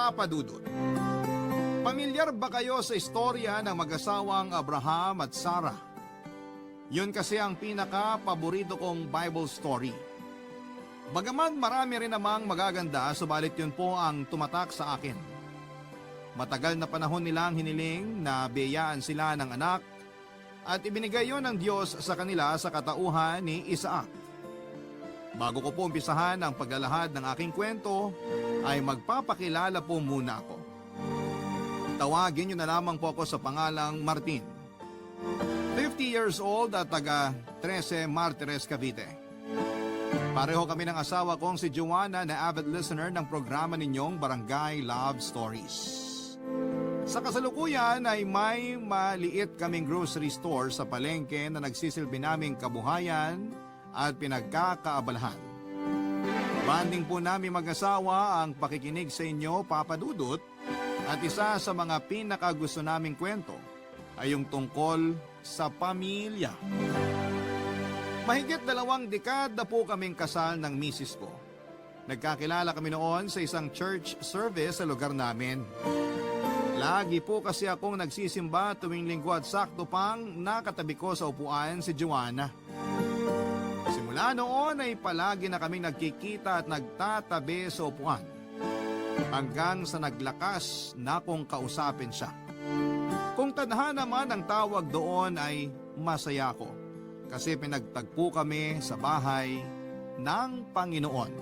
Papa Dudut. Pamilyar ba kayo sa istorya ng mag-asawang Abraham at Sarah? Yun kasi ang pinaka-paborito kong Bible story. Bagaman marami rin namang magaganda, subalit yun po ang tumatak sa akin. Matagal na panahon nilang hiniling na biyayaan sila ng anak at ibinigay yon ng Diyos sa kanila sa katauhan ni Isaac. Bago ko po umpisahan ang paglalahad ng aking kwento, ay magpapakilala po muna ako. Tawagin niyo na lamang po ako sa pangalang Martin. 50 years old at taga 13 Martires, Cavite. Pareho kami ng asawa kong si Joanna na avid listener ng programa ninyong Barangay Love Stories. Sa kasalukuyan ay may maliit kaming grocery store sa palengke na nagsisilbi naming kabuhayan at pinagkakaabalahan. Banding po namin mag-asawa ang pakikinig sa inyo, Papa Dudut, at isa sa mga pinakagusto naming kwento ay yung tungkol sa pamilya. Mahigit 2 dekada po kaming kasal ng misis ko. Nagkakilala kami noon sa isang church service sa lugar namin. Lagi po kasi akong nagsisimba tuwing linggo at sakto pang nakatabi ko sa upuan si Joanna. Simula noon ay palagi na kaming nagkikita at nagtatabi sa upuan. Hanggang sa naglakas na kong kausapin siya. Kung tadhana man ang tawag doon ay masaya ko. Kasi pinagtagpo kami sa bahay ng Panginoon.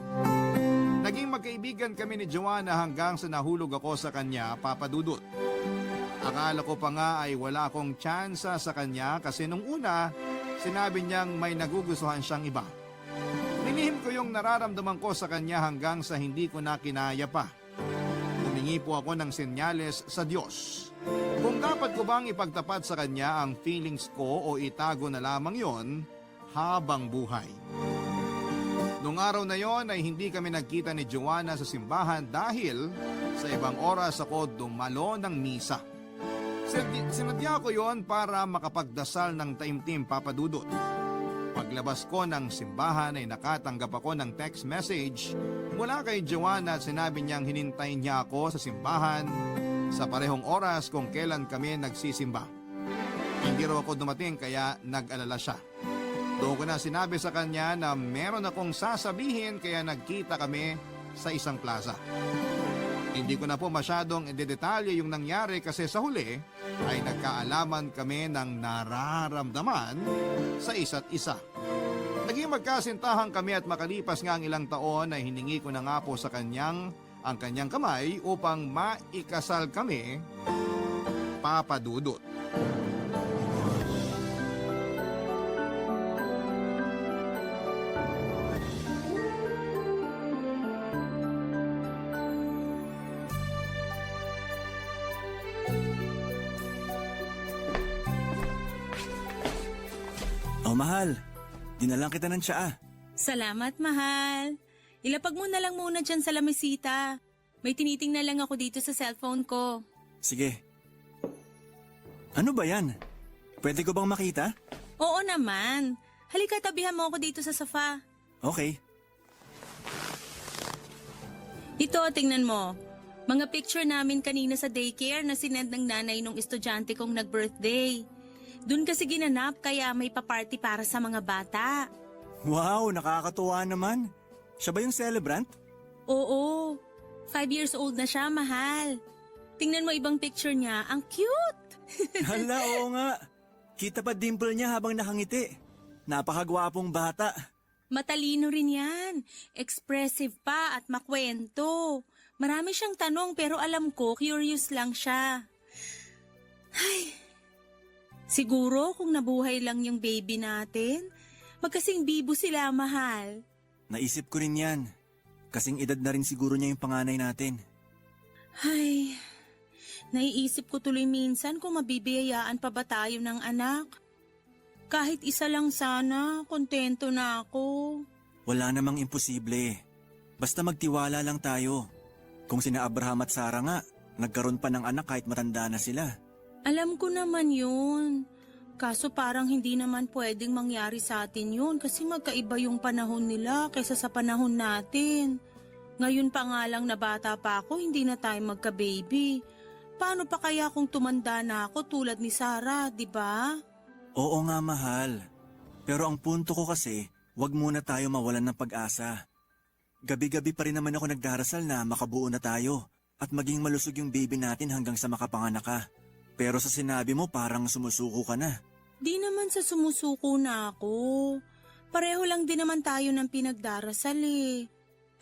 Naging magkaibigan kami ni Joanna hanggang sa nahulog ako sa kanya, Papa Dudut. Akala ko pa nga ay wala akong tsansa sa kanya kasi nung una, sinabi niyang may nagugustuhan siyang iba. Nilihim ko yung nararamdaman ko sa kanya hanggang sa hindi ko na kinaya pa. Humingi po ako ng senyales sa Diyos. Kung dapat ko bang ipagtapat sa kanya ang feelings ko o itago na lamang yon habang buhay. Nung araw na yon ay hindi kami nagkita ni Joanna sa simbahan dahil sa ibang oras ako dumalo ng misa. Sinadya ko yon para makapagdasal ng taimtim, Papa Dudut. Paglabas ko ng simbahan ay nakatanggap ako ng text message mula kay Joanna at sinabi niyang hinintay niya ako sa simbahan sa parehong oras kung kailan kami nagsisimba. Hindi raw ako dumating kaya nag-alala siya. Doon ko na sinabi sa kanya na meron akong sasabihin kaya nagkita kami sa isang plaza. Hindi ko na po masyadong idedetalye yung nangyari kasi sa huli ay nagkaalaman kami ng nararamdaman sa isa't isa. Naging magkasintahan kami at makalipas nga ang ilang taon ay hiningi ko na nga po sa kanyang ang kanyang kamay upang maikasal kami, Papa Dudut. Oh, mahal. Dinalang kita ng tsaa. Salamat, mahal. Ilapag mo na lang muna dyan sa lamesita. May tinitingnan lang ako dito sa cellphone ko. Sige. Ano ba yan? Pwede ko bang makita? Oo naman. Halika, tabihan mo ako dito sa sofa. Okay. Ito, tingnan mo. Mga picture namin kanina sa daycare na sinend ng nanay nung estudyante kong nag-birthday. Doon kasi ginanap kaya may paparty para sa mga bata. Wow, nakakatuwa naman. Siya ba yung celebrant? Oo. 5 years old na siya, mahal. Tingnan mo ibang picture niya. Ang cute! Hala, oo nga. Kita pa dimple niya habang nakangiti. Napakagwapong bata. Matalino rin yan. Expressive pa at makwento. Marami siyang tanong pero alam ko curious lang siya. Ay, siguro kung nabuhay lang yung baby natin, magkasing bibo sila, mahal. Naisip ko rin yan. Kasing edad na rin siguro niya yung panganay natin. Ay, naiisip ko tuloy minsan kung mabibiyayaan pa ba tayo ng anak. Kahit isa lang sana, kontento na ako. Wala namang imposible. Basta magtiwala lang tayo. Kung sina Abraham at Sarah nga, nagkaroon pa ng anak kahit matanda na sila. Alam ko naman yun. Kaso parang hindi naman pwedeng mangyari sa atin yun kasi magkaiba yung panahon nila kaysa sa panahon natin. Ngayon pa nga lang na bata pa ako, hindi na tayo magka-baby. Paano pa kaya kung tumanda na ako tulad ni Sarah, di ba? Oo nga, mahal. Pero ang punto ko kasi, wag muna tayo mawalan ng pag-asa. Gabi-gabi pa rin naman ako nagdarasal na makabuo na tayo at maging malusog yung baby natin hanggang sa makapanganak ka. Pero sa sinabi mo parang sumusuko ka na. Di naman sa sumusuko na ako. Pareho lang din naman tayo ng pinagdarasal eh.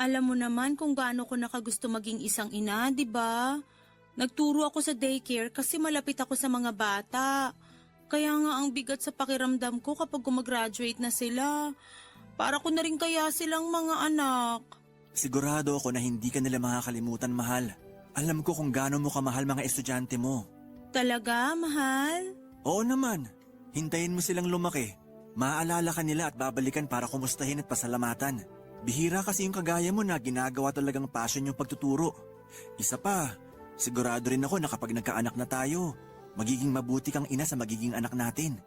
Alam mo naman kung gaano ko nakagusto maging isang ina, di ba? Nagturo ako sa daycare kasi malapit ako sa mga bata. Kaya nga ang bigat sa pakiramdam ko kapag gumagraduate na sila. Para ko na rin kaya silang mga anak. Sigurado ako na hindi ka nila makakalimutan, mahal. Alam ko kung gaano mo kamahal mga estudyante mo. Talaga, mahal? Oo naman. Hintayin mo silang lumaki. Maaalala ka nila at babalikan para kumustahin at pasalamatan. Bihira kasi yung kagaya mo na ginagawa talagang passion yung pagtuturo. Isa pa, sigurado rin ako na kapag nagkaanak na tayo, magiging mabuti kang ina sa magiging anak natin.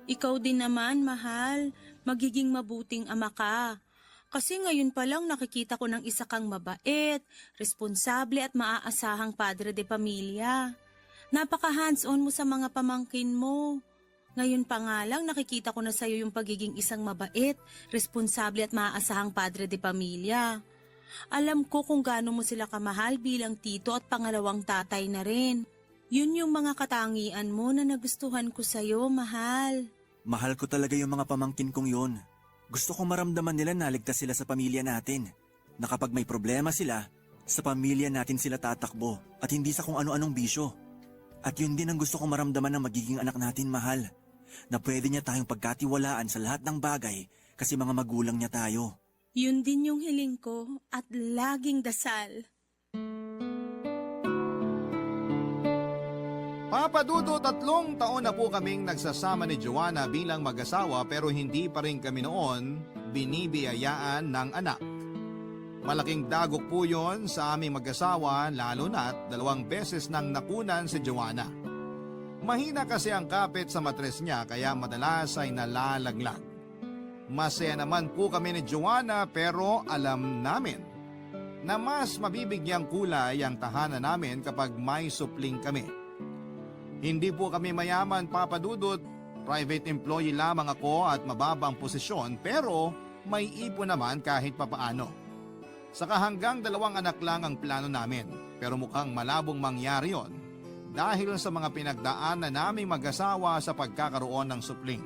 Ikaw din naman, mahal. Magiging mabuting ama ka. Kasi ngayon pa lang nakikita ko ng isa kang mabait, responsable at maaasahang padre de pamilya. Napaka-hands-on mo sa mga pamangkin mo. Ngayon pa nga lang nakikita ko na sa'yo yung pagiging isang mabait, responsable at maaasahang padre de pamilya. Alam ko kung gaano mo sila kamahal bilang tito at pangalawang tatay na rin. Yun yung mga katangian mo na nagustuhan ko sa'yo, mahal. Mahal ko talaga yung mga pamangkin kong yon. Gusto kong maramdaman nila na ligtas sila sa pamilya natin. Na kapag may problema sila, sa pamilya natin sila tatakbo at hindi sa kung ano-anong bisyo. At yun din ang gusto kong maramdaman ng magiging anak natin, mahal. Na pwede niya tayong pagkatiwalaan sa lahat ng bagay kasi mga magulang niya tayo. Yun din yung hiling ko at laging dasal. Papa Dudo, 3 taon na po kaming nagsasama ni Joanna bilang mag-asawa pero hindi pa rin kami noon binibiyayaan ng anak. Malaking dagok po yon sa aming mag-asawa lalo na't 2 beses nang nakunan si Joanna. Mahina kasi ang kapit sa matres niya kaya madalas ay nalalaglag. Masaya naman po kami ni Joanna pero alam namin na mas mabibigyang kulay ang tahanan namin kapag may supling kami. Hindi po kami mayaman, Papa Dudut. Private employee lamang ako at mababang posisyon pero may ipon naman kahit papaano. Saka hanggang 2 anak lang ang plano namin pero mukhang malabong mangyari yon dahil sa mga pinagdaan na naming mag-asawa sa pagkakaroon ng supling.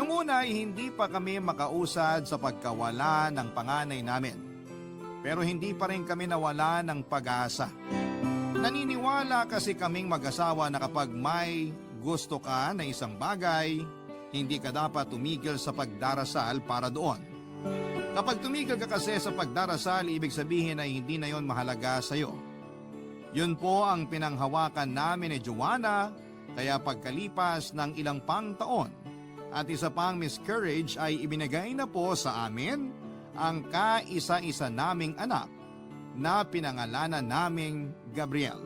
Nung una ay hindi pa kami makausad sa pagkawala ng panganay namin. Pero hindi pa rin kami nawala ng pag-asa. Naniniwala kasi kaming mag-asawa na kapag may gusto ka na isang bagay, hindi ka dapat tumigil sa pagdarasal para doon. Kapag tumigil ka kasi sa pagdarasal, ibig sabihin ay hindi na yon mahalaga sa iyo. Yun po ang pinanghawakan namin ni Joanna, kaya pagkalipas ng ilang pang taon at isa pang miscarriage ay ibinigay na po sa amin ang kaisa-isa naming anak na pinangalanan naming Gabriel.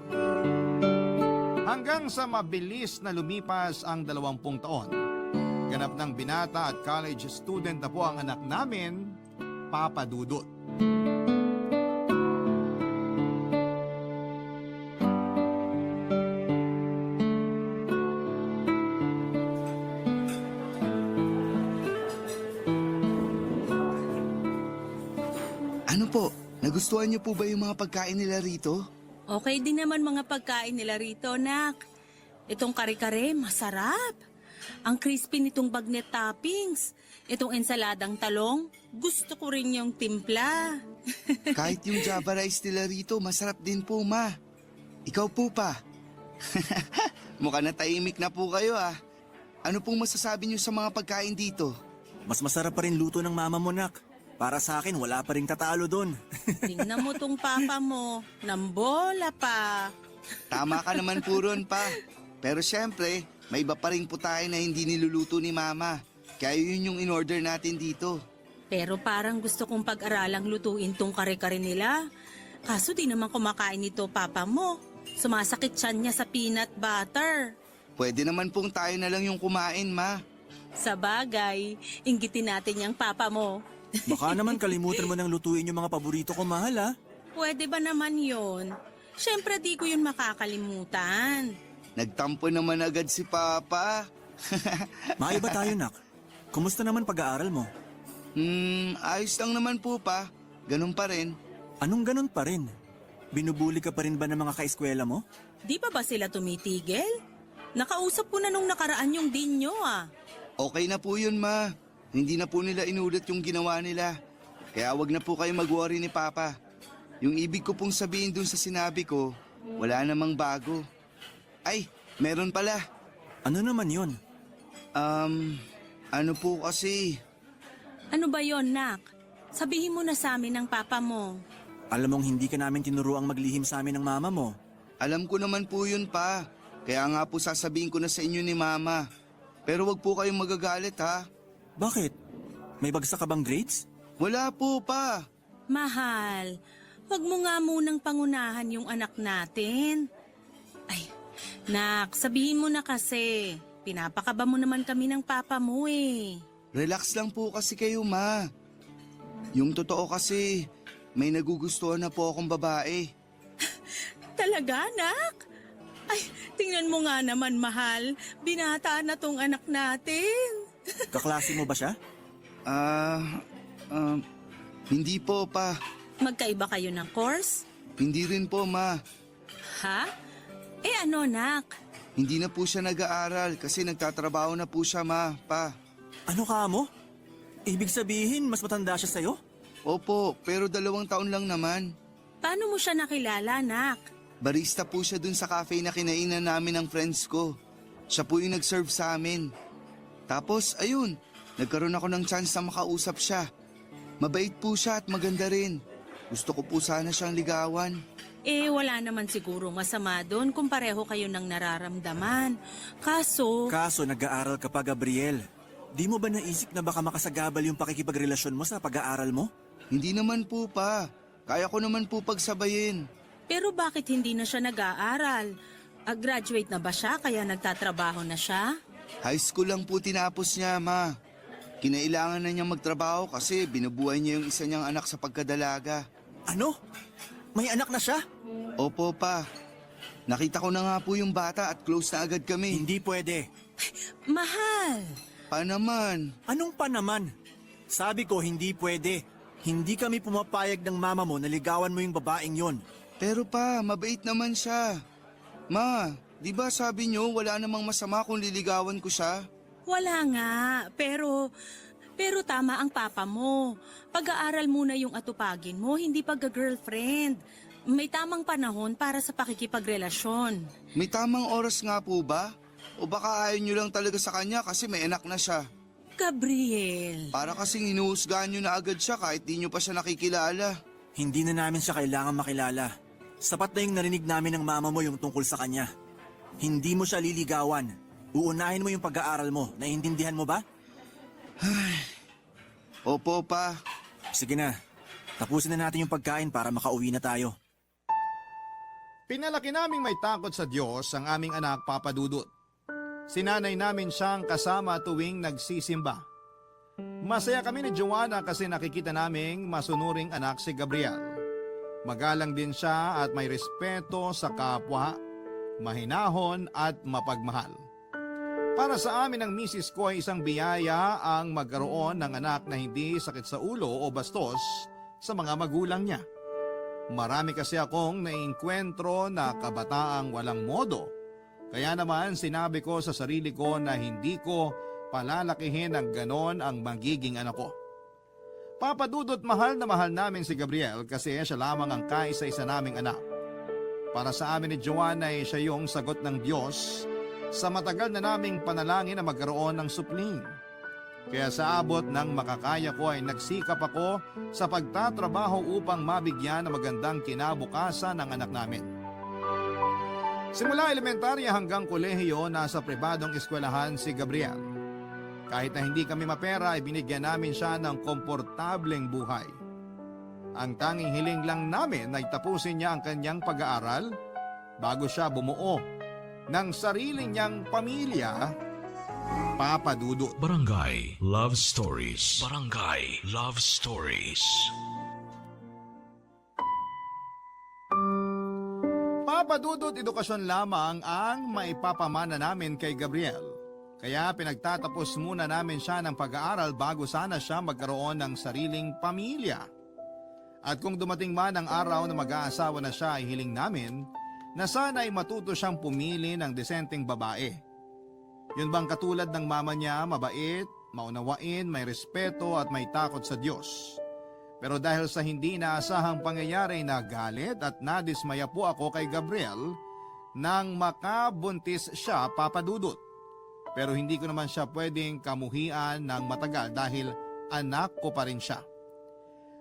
Hanggang sa mabilis na lumipas ang 20 taon, ganap ng binata at college student na po ang anak namin, Papa Dudut. Ano po? Nagustuhan niyo po ba yung mga pagkain nila rito? Okay din naman mga pagkain nila rito, nak. Itong kare-kare, masarap. Ang crispy nitong bagnet toppings. Itong ensaladang talong, gusto ko rin yung timpla. Kahit yung Java rice nila rito, masarap din po, ma. Ikaw po pa. Mukhang natahimik na po kayo, ah. Ano pong masasabi niyo sa mga pagkain dito? Mas masarap pa rin luto ng mama mo, nak. Para sa akin, wala pa rin tatalo doon. Tingnan mo tong papa mo, nambola pa. Tama ka naman po ron, pa. Pero syempre, may iba pa rin po tayo na hindi niluluto ni mama. Kaya yun yung in-order natin dito. Pero parang gusto kong pag-aralang lutuin tong kare-kare nila. Kaso di naman kumakain nito papa mo. Sumasakit siya niya sa peanut butter. Pwede naman pong tayo na lang yung kumain, ma. Sa bagay, inggitin natin yung papa mo. Baka naman kalimutan mo nang lutuin yung mga paborito ko, mahal ha? Pwede ba naman yon? Siyempre di ko yun makakalimutan. Nagtampo naman agad si Papa. Maiba tayo, nak. Kumusta naman pag-aaral mo? Ayos lang naman po pa. Ganun pa rin. Anong ganun pa rin? Binubuli ka pa rin ba ng mga kaeskwela mo? Di pa ba sila tumitigil? Nakausap ko na nung nakaraan yung din nyo ah. Okay na po yun, Ma. Hindi na po nila inulit yung ginawa nila. Kaya wag na po kayo mag-worry ni Papa. Yung ibig ko pong sabihin dun sa sinabi ko, wala namang bago. Ay, meron pala. Ano naman yun? Ano po kasi... Ano ba yon, nak? Sabihin mo na sa amin ng papa mo. Alam mong hindi ka namin tinuruang maglihim sa amin ng mama mo. Alam ko naman po yun, Pa. Kaya nga po sasabihin ko na sa inyo ni Mama. Pero wag po kayong magagalit, ha? Bakit? May bagsak ka bang grades? Wala po, Pa. Mahal, wag mo nga munang pangunahan yung anak natin. Ay, nak, sabihin mo na kasi. Pinapakaba mo naman kami ng papa mo eh. Relax lang po kasi kayo, Ma. Yung totoo kasi, may nagugustuhan na po akong babae. Talaga, nak? Ay, tingnan mo nga naman, mahal. Binata na tong anak natin. Kaklase mo ba siya? Hindi po, Pa. Magkaiba kayo ng course? Hindi rin po, Ma. Ha? Eh ano, nak? Hindi na po siya nag-aaral kasi nagtatrabaho na po siya, Ma, Pa. Ano ka mo? Ibig sabihin, mas matanda siya sa'yo? Opo, pero 2 taon lang naman. Paano mo siya nakilala, nak? Barista po siya dun sa cafe na kinainan namin ng friends ko. Siya po yung nag-serve sa amin. Tapos, ayun, nagkaroon ako ng chance na makausap siya. Mabait po siya at maganda rin. Gusto ko po sana siyang ligawan. Eh, wala naman siguro masama doon kung pareho kayo ng nararamdaman. Kaso, Nag-aaral ka pa, Gabriel. Di mo ba naisip na baka makasagabal yung pakikipagrelasyon mo sa pag-aaral mo? Hindi naman po, Pa. Kaya ko naman po pagsabayin. pero bakit hindi na siya nag-aaral? Graduate na ba siya kaya nagtatrabaho na siya? High school lang po tinapos niya, Ma. Kinailangan na niyang magtrabaho kasi binubuhay niya yung isa niyang anak sa pagkadalaga. Ano? May anak na siya? Opo, Pa. Nakita ko na nga po yung bata at close na agad kami. Hindi pwede. Mahal! Pa naman. Anong pa naman? Sabi ko hindi pwede. Hindi kami pumapayag ng mama mo na ligawan mo yung babaeng yon. Pero Pa, mabait naman siya. Ma, di ba sabi niyo wala namang masama kung liligawan ko siya? Wala nga, pero tama ang papa mo. Pag-aaral muna yung atupagin mo, hindi pagka-girlfriend. May tamang panahon para sa pakikipagrelasyon. May tamang oras nga po ba? O baka ayaw niyo lang talaga sa kanya kasi may anak na siya? Gabriel! Para kasing hinuhusgahan niyo na agad siya kahit di niyo pa siya nakikilala. Hindi na namin siya kailangan makilala. Sapat na yung narinig namin ng mama mo yung tungkol sa kanya. Hindi mo siya liligawan. Uunahin mo yung pag-aaral mo. Naiintindihan mo ba? Opo, Pa. Sige na. Tapusin na natin yung pagkain para makauwi na tayo. Pinalaki naming may takot sa Diyos ang aming anak, Papa Dudut. Sinanay namin siyang kasama tuwing nagsisimba. Masaya kami ni Joanna kasi nakikita naming masunuring anak si Gabriel. Magalang din siya at may respeto sa kapwa, mahinahon at mapagmahal. Para sa amin ang misis ko ay isang biyaya ang magkaroon ng anak na hindi sakit sa ulo o bastos sa mga magulang niya. Marami kasi akong naiinkwentro na kabataang walang modo. Kaya naman sinabi ko sa sarili ko na hindi ko palalakihin ng ganon ang magiging anak ko. Papadudot mahal na mahal namin si Gabriel kasi siya lamang ang kaisa-isa naming anak. Para sa amin ni Joanna ay siya yung sagot ng Diyos sa matagal na naming panalangin na magkaroon ng supling. Kaya sa abot ng makakaya ko ay nagsikap ako sa pagtatrabaho upang mabigyan ng magandang kinabukasan ng anak namin. Simula elementarya hanggang kolehiyo, nasa pribadong eskwelahan si Gabriel. Kahit na hindi kami mapera, ay binigyan namin siya ng komportableng buhay. Ang tanging hiling lang namin ay tapusin niya ang kanyang pag-aaral bago siya bumuo ng sarili niyang pamilya Papa Dudut. Barangay Love Stories. Barangay Love Stories. Papa Dudut, edukasyon lamang ang maipapamana namin kay Gabriel. Kaya pinagtatapos muna namin siya ng pag-aaral bago sana siya magkaroon ng sariling pamilya. At kung dumating man ang araw na mag-aasawa na siya, ay hiling namin na sana ay matuto siyang pumili ng desenteng babae. Yun bang katulad ng mama niya, mabait, maunawain, may respeto at may takot sa Diyos. Pero dahil sa hindi inaasahang pangyayari, nagalit at nadismaya po ako kay Gabriel nang makabuntis siya, Papa Dudut. Pero hindi ko naman siya pwedeng kamuhian ng matagal dahil anak ko pa rin siya.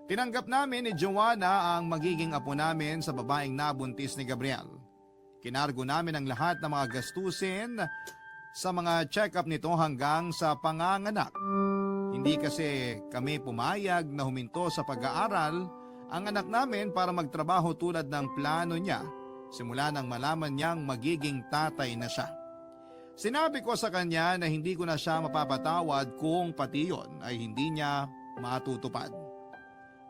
Tinanggap namin ni Joanna ang magiging apo namin sa babaeng nabuntis ni Gabriel. Kinargo namin ang lahat ng mga gastusin sa mga check-up nito hanggang sa panganganak. Hindi kasi kami pumayag na huminto sa pag-aaral ang anak namin para magtrabaho tulad ng plano niya simula nang malaman niyang magiging tatay na siya. Sinabi ko sa kanya na hindi ko na siya mapapatawad kung pati yon ay hindi niya matutupad.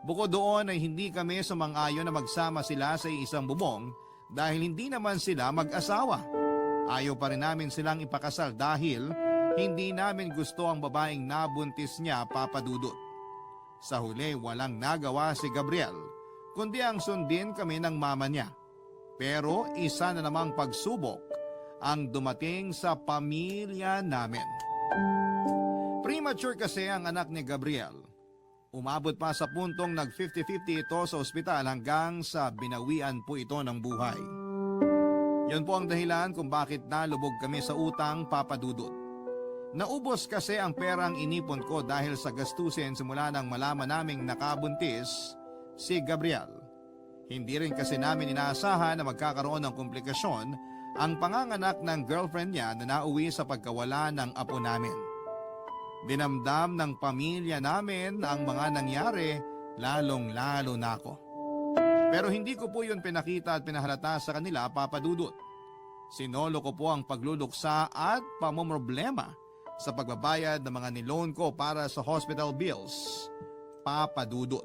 Bukod doon ay hindi kami sumang-ayon na magsama sila sa isang bubong dahil hindi naman sila mag-asawa. Ayaw pa rin namin silang ipakasal dahil hindi namin gusto ang babaeng nabuntis niya, Papa Dudut. Sa huli, walang nagawa si Gabriel, kundi ang sundin kami ng mama niya. Pero isa na namang pagsubok ang dumating sa pamilya namin. Premature kasi ang anak ni Gabriel. Umabot pa sa puntong nag-50-50 ito sa ospital hanggang sa binawian po ito ng buhay. Yan po ang dahilan kung bakit nalubog kami sa utang, Papa Dudut. Naubos kasi ang perang inipon ko dahil sa gastusin simula nang malaman naming nakabuntis si Gabriel. Hindi rin kasi namin inaasahan na magkakaroon ng komplikasyon ang panganganak ng girlfriend niya na nauwi sa pagkawala ng apo namin. Dinamdam ng pamilya namin ang mga nangyari, lalong-lalo na ako. Pero hindi ko po yun pinakita at pinahalata sa kanila, Papa Dudut. Sinolo ko po ang pagluluksa at pamomroblema sa pagbabayad ng mga niloan ko para sa hospital bills, Papa Dudut.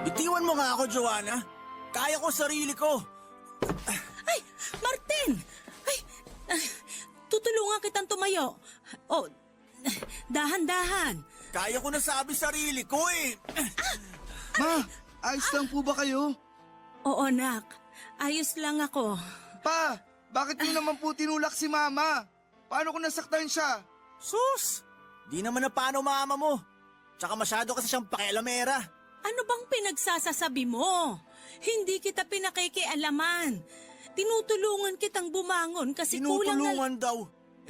Bitiwan mo nga ako, Joanna. Kaya ko sarili ko. Ay, Martin! Ay, tutulungan kitang tumayo. Oh, dahan-dahan. Kaya ko na sabi sarili ko eh. Ma, ayos lang po ba kayo? Oo, nak. Ayos lang ako. Pa, bakit niyo naman po tinulak si Mama? Paano ko nasaktan siya? Sus! Di naman na paano mama mo. Tsaka masyado kasi siyang pakialamera. Ano bang pinagsasasabi mo? Hindi kita pinakikialaman. Tinutulungan kitang bumangon kasi kulang na... Tinutulungan daw.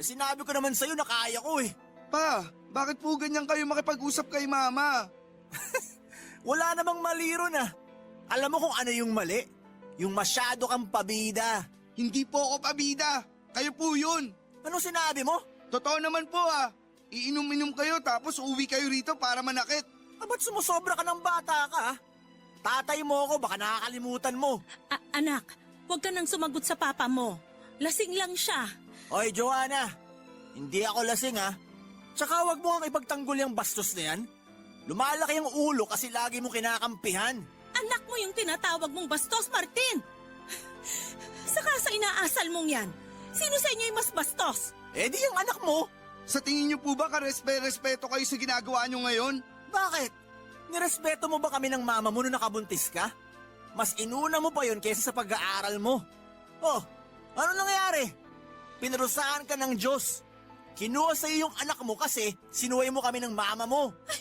Eh sinabi ko naman sa'yo na kaya ko eh. Pa, bakit po ganyan kayo makipag-usap kay Mama? Wala namang mali ron ah. Alam mo kung ano yung mali? Yung masyado kang pabida. Hindi po ako pabida. Kayo po yun. Ano sinabi mo? Totoo naman po ah. Iinom-inom kayo tapos uwi kayo rito para manakit. Ba't sumusobra ka ng bata ka ah? Tatay mo ako, baka nakakalimutan mo. Anak, huwag ka nang sumagot sa papa mo. Lasing lang siya. Oy, Joanna. Hindi ako lasing ah. Tsaka wag mo ang ipagtanggol yung bastos na yan. Lumalaki ang ulo kasi lagi mo kinakampihan. Anak mo yung tinatawag mong bastos, Martin. Saka sa inaasal mong yan, sino sa inyo yung mas bastos? Eh di yung anak mo. Sa tingin niyo po ba karespeto kayo sa ginagawa niyo ngayon? Bakit? Nirespeto mo ba kami ng mama mo nung nakabuntis ka? Mas inuna mo pa yun kaysa sa pag-aaral mo. Oh, ano nangyari? Pinarusahan ka ng Diyos. Kinuha sa'yo yung anak mo kasi sinuway mo kami ng mama mo. Ay,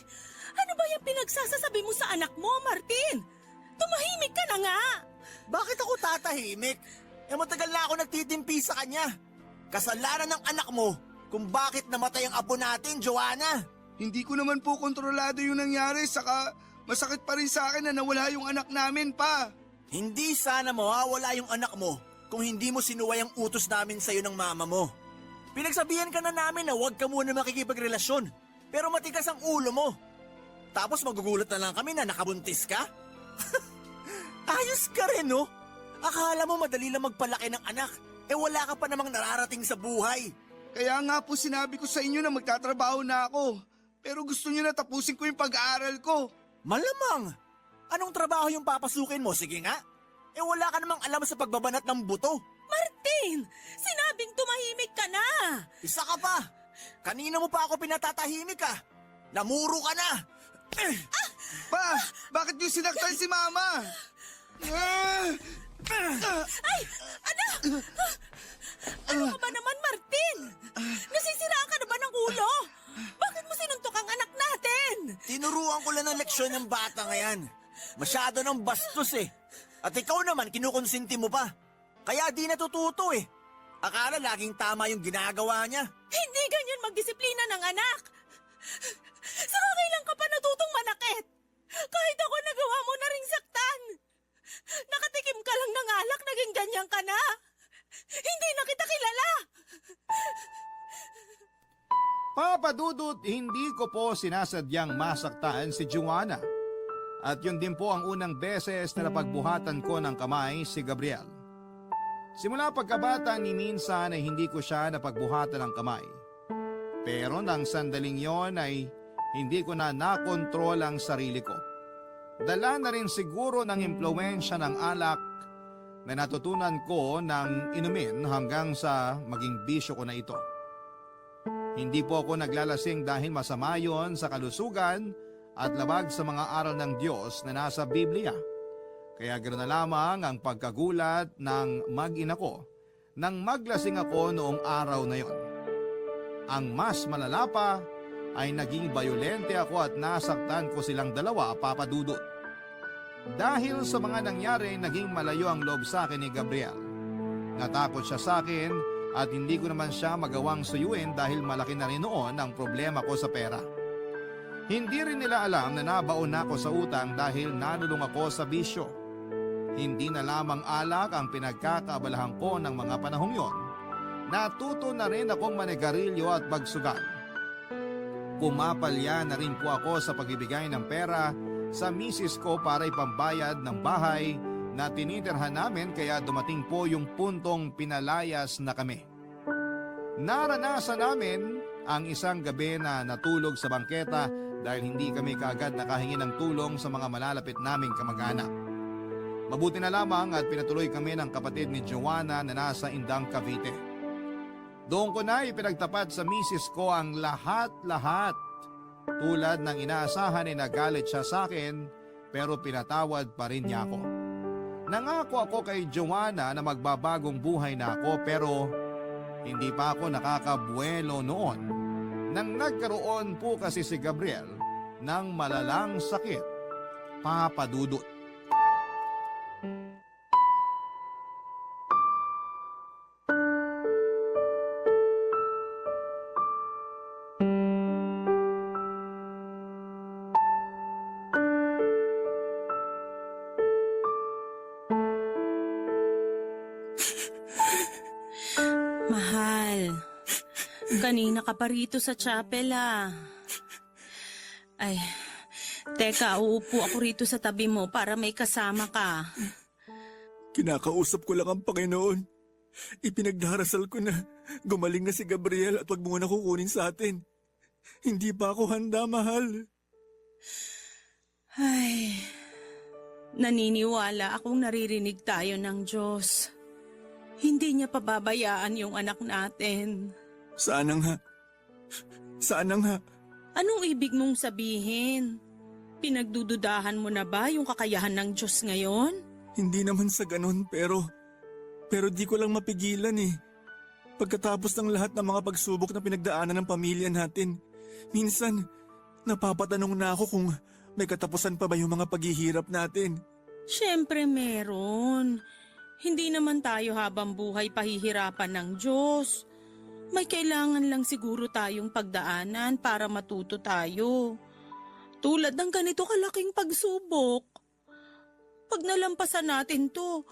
ano ba yung pinagsasasabi mo sa anak mo, Martin? Tumahimik ka na nga. Bakit ako tatahimik? Eh matagal na ako nagtitimpi sa kanya. Kasalanan ng anak mo kung bakit namatay ang apo natin, Joanna. Hindi ko naman po kontrolado yung nangyari, saka masakit pa rin sa akin na nawala yung anak namin, Pa. Hindi sana mawawala yung anak mo kung hindi mo sinuway ang utos namin sa'yo ng mama mo. Pinagsabihan ka na namin na huwag ka muna makikipagrelasyon. Pero matigas ang ulo mo. Tapos magugulat na lang kami na nakabuntis ka? Ayos ka rin, no? Akala mo madali lang magpalaki ng anak. Wala ka pa namang nararating sa buhay. Kaya nga po sinabi ko sa inyo na magtatrabaho na ako. Pero gusto niyo na tapusin ko yung pag-aaral ko. Malamang. Anong trabaho yung papasukin mo? Sige nga. Wala ka namang alam sa pagbabanat ng buto. Martin! Sinabing tumahimik ka na! Isa ka pa. Kanina mo pa ako pinatatahimik ka. Namuro ka na. Pa, bakit niyo sinaktan si Mama? Ano ka ba naman, Martin? Nasisiraan ka na ba ng ulo? Bakit mo sinuntok ang anak natin? Tinuruan ko lang ng leksyon ng bata ngayon. Masyado ng bastos eh. At ikaw naman, kinukonsinti mo pa. Kaya di natututo eh. Akala laging tama yung ginagawa niya. Hindi ganyan magdisiplina ng anak. Saka kailan ka pa natutong manakit? Kahit ako nagawa mo na ring saktan. Nakatikim ka lang ng alak, naging ganyan ka na. Hindi na kita kilala. Papa Dudut, hindi ko po sinasadyang masaktan si Joanna. At yun din po ang unang beses na napagbuhatan ko ng kamay si Gabriel. Simula pagkabata ni minsan ay hindi ko siya napagbuhatan ng kamay. Pero nang sandaling yon ay hindi ko na nakontrol ang sarili ko. Dala na rin siguro ng impluwensya ng alak na natutunan ko ng inumin hanggang sa maging bisyo ko na ito. Hindi po ako naglalasing dahil masama yon sa kalusugan at labag sa mga aral ng Diyos na nasa Biblia. Kaya ganoon na lamang ang pagkagulat ng mag-ina ko nang maglasing ako noong araw na yon. Ang mas malala pa ay naging bayolente ako at nasaktan ko silang dalawa, Papa Dudut. Dahil sa mga nangyari, naging malayo ang loob sa akin ni Gabriel. Natakot siya sa akin at hindi ko naman siya magawang suyuin dahil malaki na rin noon ang problema ko sa pera. Hindi rin nila alam na nabaon ako sa utang dahil nalulung ako sa bisyo. Hindi na lamang alak ang pinagkakaabalahan ko ng mga panahong yon. Natuto na rin akong manigarilyo at magsugal. Pumapalya na rin po ako sa pagbibigay ng pera sa misis ko para ipambayad ng bahay na tinitirhan namin kaya dumating po yung puntong pinalayas na kami. Naranasan namin ang isang gabi na natulog sa bangketa dahil hindi kami kaagad nakahingi ng tulong sa mga malalapit naming kamag-anak. Mabuti na lamang at pinatuloy kami ng kapatid ni Joanna na nasa Indang, Cavite. Doon ko na ipinagtapat sa misis ko ang lahat-lahat. Tulad ng inaasahan ay nagalit siya sa akin pero pinatawad pa rin niya ako. Nangako ako kay Joanna na magbabagong buhay na ako pero hindi pa ako nakakabuelo noon nang nagkaroon po kasi si Gabriel ng malalang sakit, Papa Dudut. Mahal, kanina ka pa rito sa chapel Ay, teka, uupo ako rito sa tabi mo para may kasama ka. Kinakausap ko lang ang Panginoon. Ipinagdarasal ko na gumaling na si Gabriel at wag mo na kukunin sa atin. Hindi pa ako handa, mahal. Ay, naniniwala akong naririnig tayo ng Diyos. Hindi niya pababayaan yung anak natin. Sana nga. Sana nga. Anong ibig mong sabihin? Pinagdududahan mo na ba yung kakayahan ng Diyos ngayon? Hindi naman sa ganun pero di ko lang mapigilan eh. Pagkatapos ng lahat ng mga pagsubok na pinagdaanan ng pamilya natin, minsan napapatanong na ako kung may katapusan pa ba yung mga paghihirap natin. Siyempre meron. Hindi naman tayo habang buhay pahihirapan ng Diyos. May kailangan lang siguro tayong pagdaanan para matuto tayo. Tulad ng ganito kalaking pagsubok. Pag nalampasan natin to,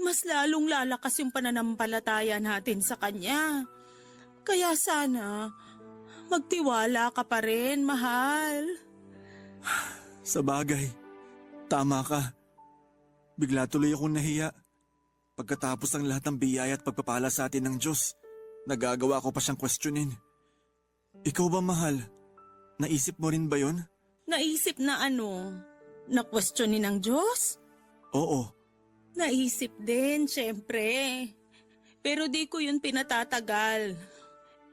mas lalong lalakas yung pananampalataya natin sa Kanya. Kaya sana, magtiwala ka pa rin, mahal. Sa bagay, tama ka. Bigla tuloy akong nahiya. Pagkatapos ng lahat ng biyaya at pagpapala sa atin ng Diyos, nagagawa ko pa siyang questionin. Ikaw ba, mahal? Naisip mo rin ba yon? Naisip na ano? Na-questionin ng Diyos? Oo. Naisip din, syempre. Pero di ko yun pinatatagal.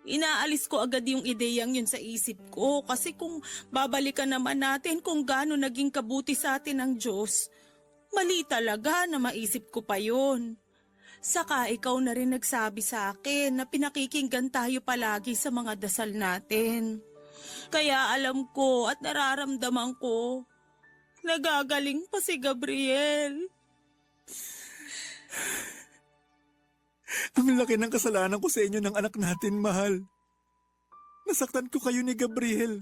Inaalis ko agad yung ideyang yun sa isip ko kasi kung babalikan naman natin kung gaano naging kabuti sa atin ng Diyos, mali talaga na maisip ko pa yun. Saka ikaw na rin nagsabi sa akin na pinakikinggan tayo palagi sa mga dasal natin. Kaya alam ko at nararamdaman ko, nagagaling pa si Gabriel. Ang laki ng kasalanan ko sa inyo ng anak natin, mahal. Nasaktan ko kayo ni Gabriel.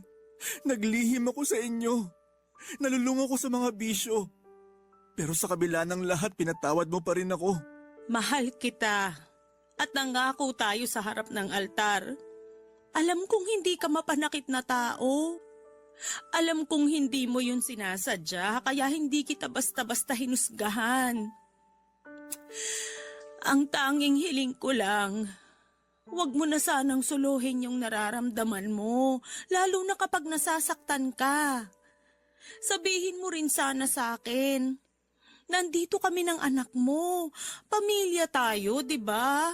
Naglihim ako sa inyo. Nalulung ako sa mga bisyo. Pero sa kabila ng lahat, pinatawad mo pa rin ako. Mahal kita at nangako tayo sa harap ng altar. Alam kong hindi ka mapanakit na tao. Alam kong hindi mo yun sinasadya kaya hindi kita basta-basta hinusgahan. Ang tanging hiling ko lang, huwag mo na sanang suluhin yung nararamdaman mo, lalo na kapag nasasaktan ka. Sabihin mo rin sana sa akin, nandito kami ng anak mo, pamilya tayo, di ba?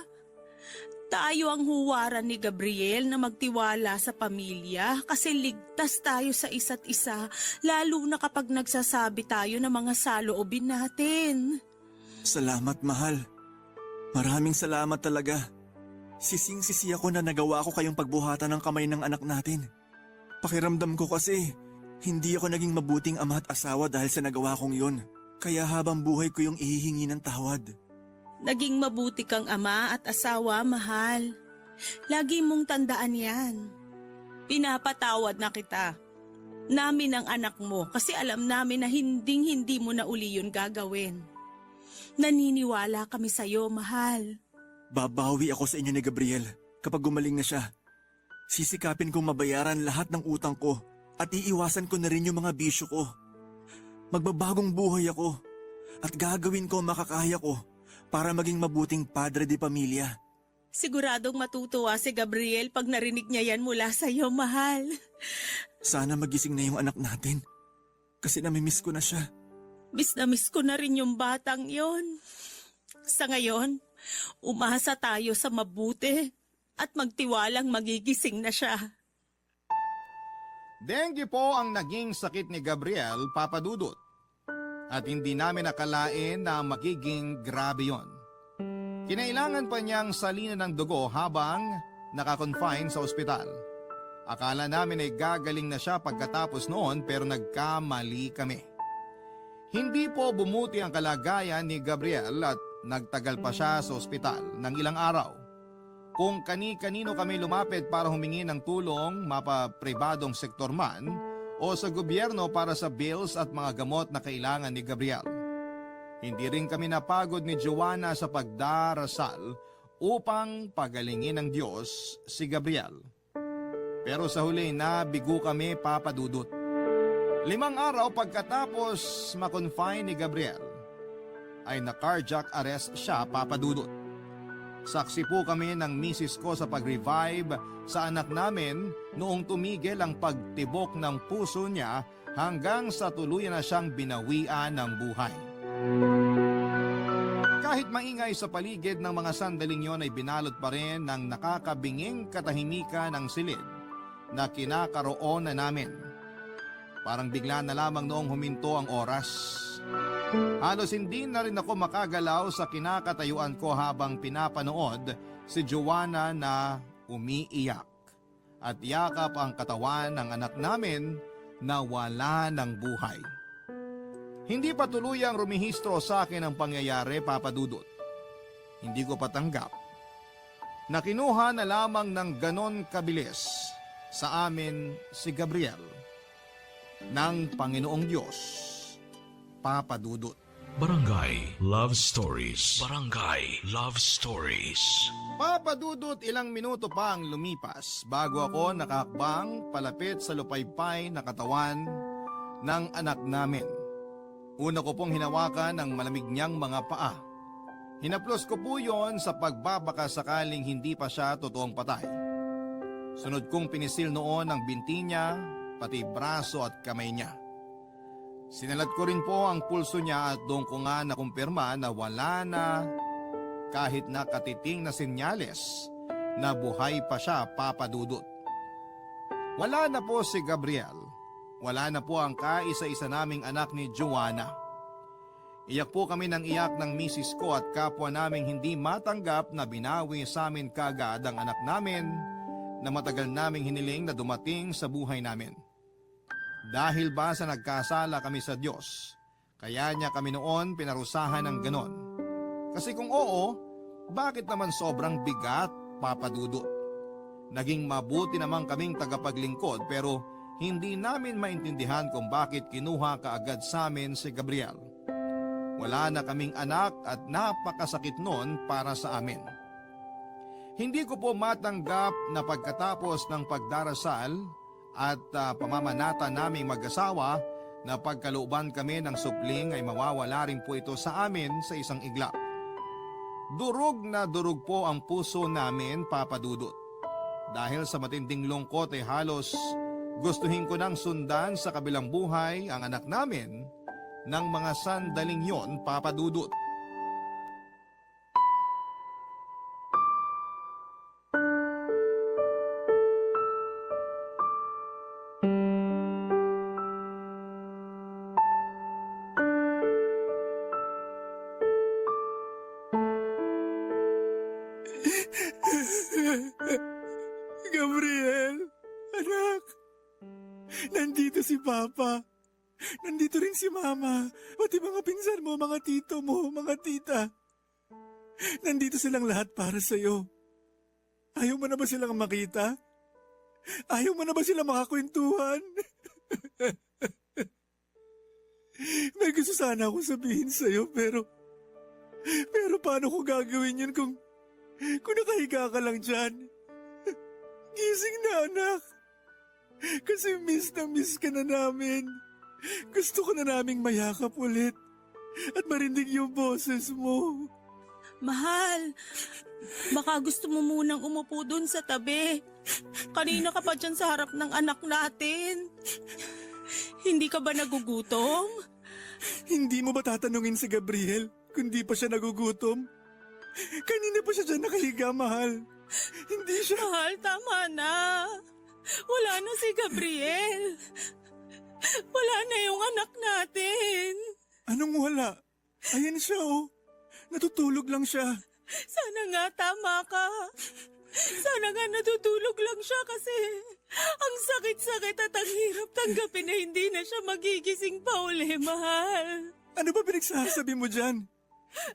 Tayo ang huwaran ni Gabriel na magtiwala sa pamilya kasi ligtas tayo sa isa't isa, lalo na kapag nagsasabi tayo ng mga saloobin natin. Salamat, mahal. Maraming salamat talaga. Sising-sisi ako na nagawa ko kayong pagbuhatan ng kamay ng anak natin. Pakiramdam ko kasi, hindi ako naging mabuting ama at asawa dahil sa nagawa kong yun. Kaya habang buhay ko yung ihihingi ng tawad. Naging mabuti kang ama at asawa, mahal. Lagi mong tandaan yan. Pinapatawad na kita. Namin ang anak mo kasi alam namin na hinding-hindi mo na uli yun gagawin. Naniniwala kami sa'yo, mahal. Babawi ako sa inyo ni Gabriel kapag gumaling na siya. Sisikapin kong mabayaran lahat ng utang ko at iiwasan ko na rin yung mga bisyo ko. Magbabagong buhay ako at gagawin ko ang makakaya ko para maging mabuting padre de pamilya. Siguradong matutuwa si Gabriel pag narinig niya yan mula sa'yo, mahal. Sana magising na yung anak natin kasi namimiss ko na siya. Miss na miss ko na rin yung batang yon. Sa ngayon, umasa tayo sa mabuti at magtiwalang magigising na siya. Dengue po ang naging sakit ni Gabriel, Papa Dudut. At hindi namin nakalain na magiging grabe yon. Kinailangan pa niyang salinan ng dugo habang nakakonfine sa ospital. Akala namin ay gagaling na siya pagkatapos noon pero nagkamali kami. Hindi po bumuti ang kalagayan ni Gabriel at nagtagal pa siya sa ospital ng ilang araw. Kung kani-kanino kami lumapit para humingi ng tulong, mapapribadong sektor man o sa gobyerno para sa bills at mga gamot na kailangan ni Gabriel. Hindi rin kami napagod ni Joanna sa pagdarasal upang pagalingin ng Diyos si Gabriel. Pero sa huli nabigo kami, Papa Dudut. 5 araw pagkatapos makonfine ni Gabriel, ay na-cardiac arrest siya, Papa Dudut. Saksi po kami ng misis ko sa pag-revive sa anak namin noong tumigil ang pagtibok ng puso niya hanggang sa tuluyan na siyang binawian ng buhay. Kahit maingay sa paligid ng mga sandaling yon ay binalot pa rin ng nakakabinging katahimikan ng silid na kinakaroon na namin. Parang bigla na lamang noong huminto ang oras. Halos hindi na rin ako makagalaw sa kinakatayuan ko habang pinapanood si Joanna na umiiyak at yakap ang katawan ng anak namin na wala ng buhay. Hindi pa tuluyang rumihistro sa akin ang pangyayari, Papa Dudut. Hindi ko patanggap na kinuha na lamang ng ganon kabilis sa amin si Gabriel ng Panginoong Diyos, Papa Dudut. Barangay Love Stories. Barangay Love Stories. Papadudot ilang minuto pa ang lumipas bago ako nakakbang palapit sa lupaypay na katawan ng anak namin. Una ko pong hinawakan ang malamig niyang mga paa. Hinaplos ko po yon sa pagbabaka sakaling hindi pa siya totoong patay. Sunod kong pinisil noon ang binti niya, pati braso at kamay niya. Sinalat ko rin po ang pulso niya at doon ko nga nakumpirma na wala na kahit nakatiting na senyales na buhay pa siya, Papa Dudut. Wala na po si Gabriel. Wala na po ang kaisa-isa naming anak ni Joanna. Iyak po kami ng iyak ng misis ko at kapwa naming hindi matanggap na binawi sa amin kagad ang anak namin na matagal naming hiniling na dumating sa buhay namin. Dahil ba sa nagkasala kami sa Diyos, kaya niya kami noon pinarusahan ng ganon. Kasi kung oo, bakit naman sobrang bigat, Papa Dudut? Naging mabuti naman kaming tagapaglingkod pero hindi namin maintindihan kung bakit kinuha kaagad sa amin si Gabriel. Wala na kaming anak at napakasakit noon para sa amin. Hindi ko po matanggap na pagkatapos ng pagdarasal at pamamanata naming mag-asawa na pagkalooban kami ng supling ay mawawala rin po ito sa amin sa isang iglap. Durog na durog po ang puso namin, Papa Dudut. Dahil sa matinding lungkot ay halos gustuhin ko nang sundan sa kabilang buhay ang anak namin ng mga sandaling yon, Papa Dudut. Gabriel, anak, nandito si Papa. Nandito rin si Mama, pati mga pinsan mo, mga tito mo, mga tita. Nandito silang lahat para sa'yo. Ayaw mo na ba silang makita? Ayaw mo na ba silang makakwentuhan? May gusto sana akong sabihin sa'yo, pero paano ko gagawin yun kung nakahiga ka lang dyan? Gising na, anak. Kasi miss ka na namin. Gusto ko na naming mayakap ulit at marinig yung boses mo. Mahal, baka gusto mo munang umupo dun sa tabi. Kanina ka pa dyan sa harap ng anak natin. Hindi ka ba nagugutom? Hindi mo ba tatanungin si Gabriel kung di pa siya nagugutom? Kanina pa siya dyan nakahiga, mahal. Hindi siya... Mahal, tama na. Wala na si Gabriel. Wala na yung anak natin. Anong wala? Ayan siya, oh. Natutulog lang siya. Sana nga tama ka. Sana nga natutulog lang siya kasi ang sakit-sakit at ang hirap tanggapin na hindi na siya magigising pa uli, mahal. Ano ba pinagsasabi mo dyan?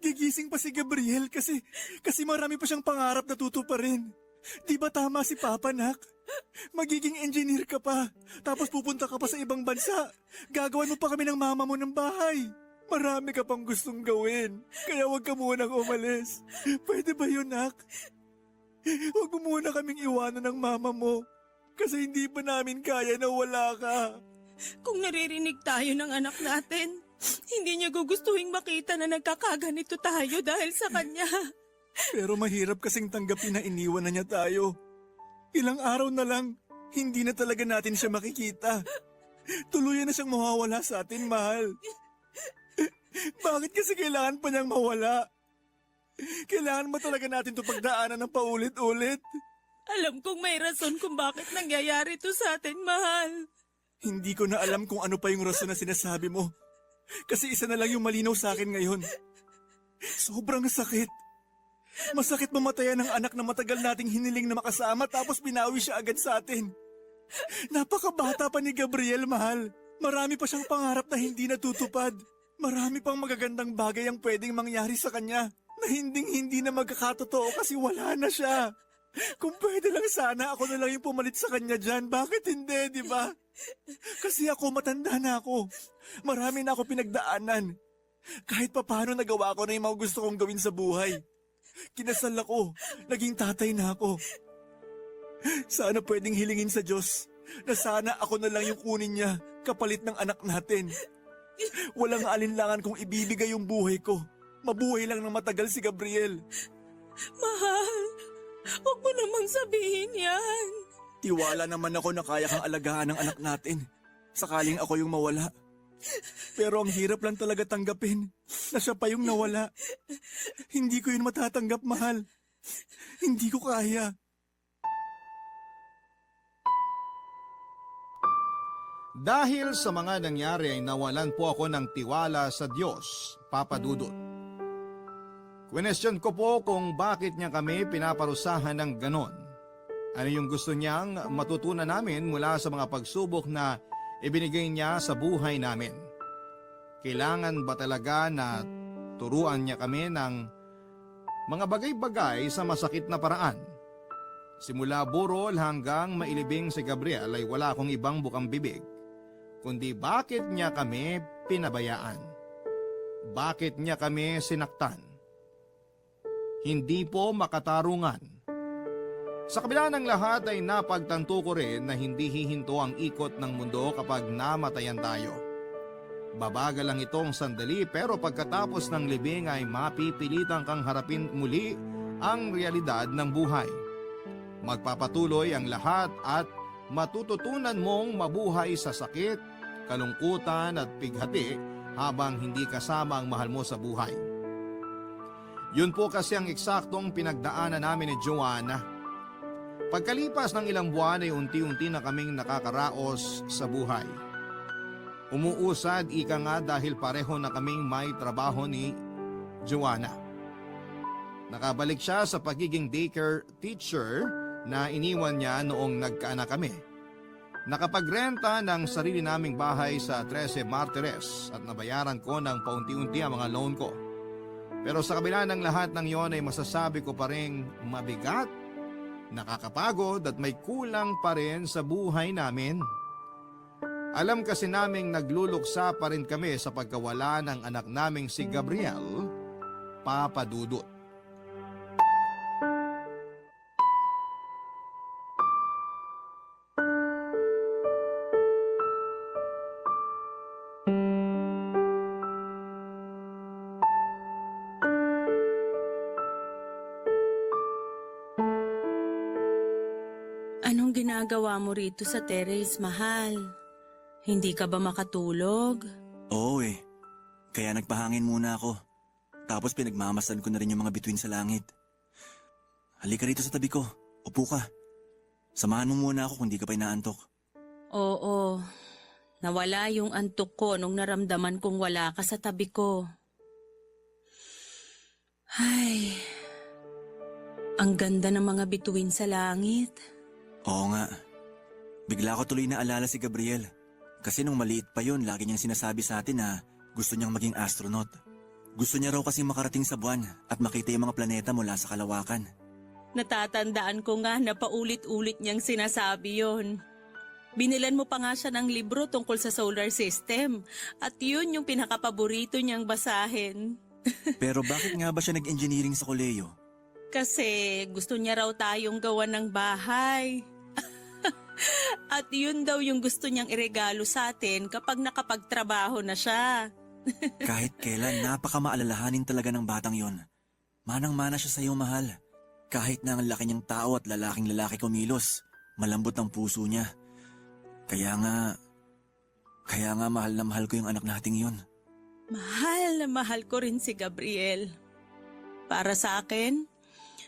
Gigising pa si Gabriel kasi marami pa siyang pangarap na tutuparin. Di ba tama si Papa, nak? Magiging engineer ka pa, tapos pupunta ka pa sa ibang bansa. Gagawan mo pa kami ng mama mo ng bahay. Marami ka pang gustong gawin, kaya huwag ka munang umalis. Pwede ba yun, nak? Huwag mo muna kaming iwanan ng mama mo, kasi hindi pa namin kaya na wala ka. Kung naririnig tayo ng anak natin, hindi niya gugustuhin makita na nagkakaganito tayo dahil sa kanya. Pero mahirap kasing tanggapin na iniwan na niya tayo. Ilang araw na lang, hindi na talaga natin siya makikita. Tuluyan na siyang mawawala sa atin, mahal. Bakit kasi kailangan pa niyang mawala? Kailangan ba talaga natin ito pagdaanan ng paulit-ulit? Alam kong may rason kung bakit nangyayari to sa atin, mahal. Hindi ko na alam kung ano pa yung rason na sinasabi mo. Kasi isa na lang yung malinaw sa akin ngayon. Sobrang sakit. Masakit mamatayan ng anak na matagal nating hiniling na makasama tapos binawi siya agad sa atin. Napakabata pa ni Gabriel, mahal. Marami pa siyang pangarap na hindi natutupad. Marami pang magagandang bagay ang pwedeng mangyari sa kanya na hindi na magkakatotoo kasi wala na siya. Kung pwede lang sana ako na lang yung pumalit sa kanya dyan, bakit hindi, di ba? Kasi ako matanda na ako. Marami na ako pinagdaanan. Kahit papaano nagawa ko na yung mga gusto kong gawin sa buhay. Kinasal ako. Naging tatay na ako. Sana pwedeng hilingin sa Diyos na sana ako na lang yung kunin niya kapalit ng anak natin. Walang alinlangan kung ibibigay yung buhay ko. Mabuhay lang ng matagal si Gabriel. Mahal, huwag mo namang sabihin yan. Tiwala naman ako na kaya kang alagaan ng anak natin. Sakaling ako yung mawala. Pero ang hirap lang talaga tanggapin na siya pa yung nawala. Hindi ko yun matatanggap, mahal. Hindi ko kaya. Dahil sa mga nangyari ay nawalan po ako ng tiwala sa Diyos, Papa Dudut. Question ko po kung bakit niya kami pinaparusahan ng ganon. Ano yung gusto niyang matutunan namin mula sa mga pagsubok na ibinigay niya sa buhay namin? Kailangan ba talaga na turuan niya kami ng mga bagay-bagay sa masakit na paraan? Simula burol hanggang mailibing si Gabriel ay wala akong ibang bukang bibig, kundi bakit niya kami pinabayaan? Bakit niya kami sinaktan? Hindi po makatarungan. Sa kabila ng lahat ay napagtanto ko rin na hindi hihinto ang ikot ng mundo kapag namatayan tayo. Babagal lang itong sandali pero pagkatapos ng libing ay mapipilitan kang harapin muli ang realidad ng buhay. Magpapatuloy ang lahat at matututunan mong mabuhay sa sakit, kalungkutan at pighati habang hindi kasama ang mahal mo sa buhay. Yun po kasi ang eksaktong pinagdaanan namin ni Joanna. Pagkalipas ng ilang buwan ay unti-unti na kaming nakakaraos sa buhay. Umuusad ika nga dahil pareho na kaming may trabaho ni Joanna. Nakabalik siya sa pagiging daycare teacher na iniwan niya noong nagkaanak kami. Nakapagrenta ng sarili naming bahay sa 13 Martires at nabayaran ko ng paunti-unti ang mga loan ko. Pero sa kabila ng lahat ng yon ay masasabi ko pa rin mabigat, nakakapagod at may kulang pa rin sa buhay namin. Alam kasi naming nagluluksa pa rin kami sa pagkawala ng anak naming si Gabriel, Papa Dudut. Anong ginagawa mo rito sa terrace, mahal? Hindi ka ba makatulog? Oo eh. Kaya nagpahangin muna ako. Tapos pinagmamasdan ko na rin yung mga bituin sa langit. Halika rito sa tabi ko. Upo ka. Samahan mo muna ako kung di ka pa inaantok. Oo. Nawala yung antok ko nung naramdaman kong wala ka sa tabi ko. Ay, ang ganda ng mga bituin sa langit. Oo nga. Bigla ko tuloy na alala si Gabriel. Kasi nung maliit pa yun, lagi niyang sinasabi sa atin na gusto niyang maging astronaut. Gusto niya raw kasi makarating sa buwan at makita yung mga planeta mula sa kalawakan. Natatandaan ko nga na paulit-ulit niyang sinasabi yon. Binilan mo pa nga siya ng libro tungkol sa solar system at yun yung pinakapaborito niyang basahin. Pero bakit nga ba siya nag-engineering sa koleyo? Kasi gusto niya raw tayong gawan ng bahay. At yun daw yung gusto niyang iregalo sa atin kapag nakapagtrabaho na siya. Kahit kailan, napakamaalalahanin talaga ng batang yon. Manang-mana siya sa iyo, mahal. Kahit na ang laki niyang tao at lalaking lalaki kumilos, malambot ang puso niya. Kaya nga mahal na mahal ko yung anak nating yun. Mahal na mahal ko rin si Gabriel. Para sa akin,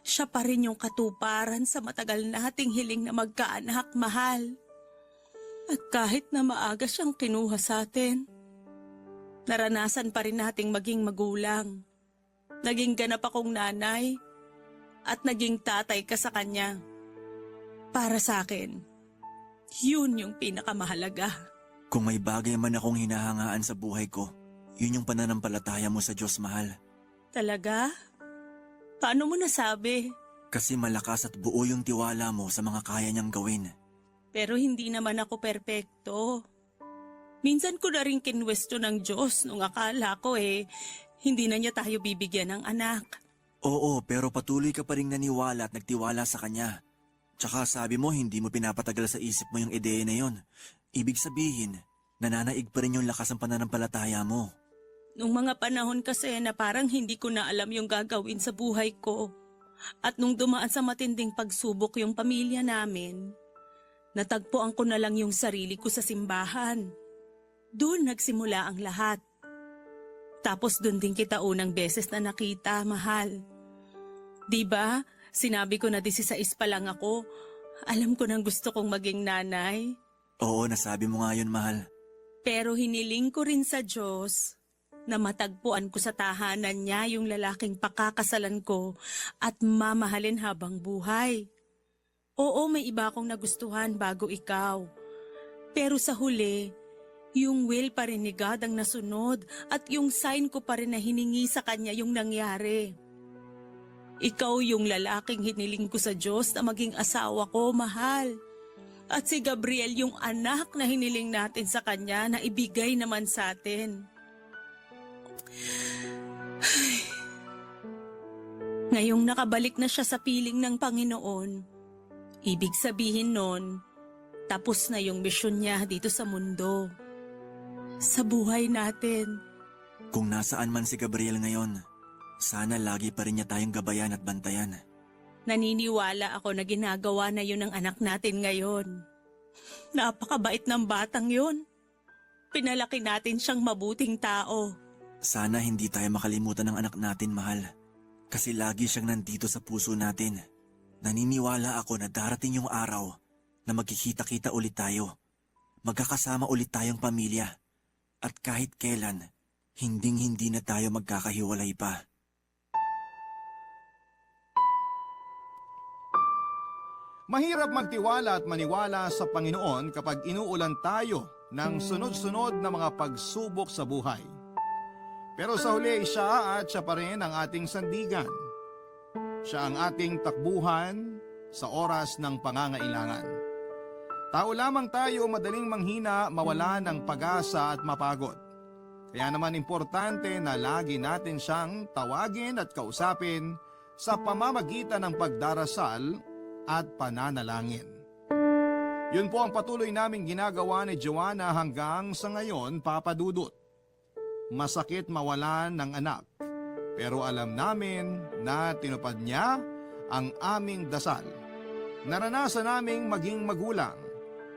siya pa rin yung katuparan sa matagal nating hiling na magkaanak, mahal. At kahit na maaga siyang kinuha sa atin, naranasan pa rin nating maging magulang. Naging ganap akong nanay at naging tatay ka sa kanya. Para sa akin, yun yung pinakamahalaga. Kung may bagay man akong hinahangaan sa buhay ko, yun yung pananampalataya mo sa Diyos, mahal. Talaga? Paano mo nasabi? Kasi malakas at buo yung tiwala mo sa mga kaya niyang gawin. Pero hindi naman ako perpekto. Minsan ko na rin kinwesto ng Diyos nung akala ko hindi na niya tayo bibigyan ng anak. Oo, pero patuloy ka pa rin naniwala at nagtiwala sa kanya. Tsaka sabi mo hindi mo pinapatagal sa isip mo yung ideya na yon. Ibig sabihin, nananaig pa rin yung lakas ng pananampalataya mo. Nung mga panahon kasi na parang hindi ko na alam yung gagawin sa buhay ko. At nung dumaan sa matinding pagsubok yung pamilya namin, natagpuan ko na lang yung sarili ko sa simbahan. Doon nagsimula ang lahat. Tapos doon din kita unang beses na nakita, mahal. Diba, sinabi ko na 16 pa lang ako. Alam ko nang gusto kong maging nanay. Oo, nasabi mo nga yun, mahal. Pero hiniling ko rin sa Diyos na matagpuan ko sa tahanan niya yung lalaking pakakasalan ko at mamahalin habang buhay. Oo, may iba akong nagustuhan bago ikaw. Pero sa huli, yung will pa rin ni God ang nasunod at yung sign ko pa rin na hiningi sa kanya yung nangyari. Ikaw yung lalaking hiniling ko sa Diyos na maging asawa ko, mahal. At si Gabriel yung anak na hiniling natin sa kanya na ibigay naman sa atin. Ngayong nakabalik na siya sa piling ng Panginoon, ibig sabihin nun, tapos na yung misyon niya dito sa mundo. Sa buhay natin. Kung nasaan man si Gabriel ngayon, sana lagi pa rin niya tayong gabayan at bantayan. Naniniwala ako na ginagawa na yun ng anak natin ngayon. Napakabait ng batang yun. Pinalaki natin siyang mabuting tao. Sana hindi tayo makalimutan ng anak natin, mahal. Kasi lagi siyang nandito sa puso natin. Naniniwala ako na darating yung araw na magkikita-kita ulit tayo. Magkakasama ulit tayong pamilya. At kahit kailan, hinding-hindi na tayo magkakahiwalay pa. Mahirap magtiwala at maniwala sa Panginoon kapag inuulan tayo ng sunod-sunod na mga pagsubok sa buhay. Pero sa huli, siya pa rin ang ating sandigan. Siya ang ating takbuhan sa oras ng pangangailangan. Tao lamang tayo madaling manghina, mawala ng pag-asa at mapagod. Kaya naman importante na lagi natin siyang tawagin at kausapin sa pamamagitan ng pagdarasal at pananalangin. Yun po ang patuloy naming ginagawa ni Joanna hanggang sa ngayon, Papa Dudut. Masakit mawalan ng anak, pero alam namin na tinupad niya ang aming dasal. Naranasan naming maging magulang,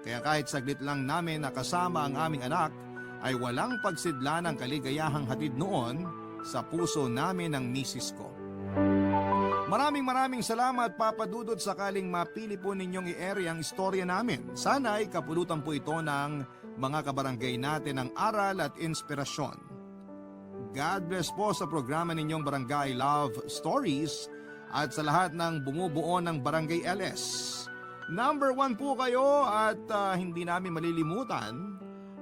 kaya kahit saglit lang namin nakasama ang aming anak, ay walang pagsidla ng kaligayahang hatid noon sa puso namin ng misis ko. Maraming salamat, Papa Dudut, sakaling mapili po ninyong i-air ang istorya namin. Sana ay kapulutan po ito ng mga kabarangay natin ng aral at inspirasyon. God bless po sa programa ninyong Barangay Love Stories at sa lahat ng bumubuo ng Barangay LS. Number 1 po kayo at hindi namin malilimutan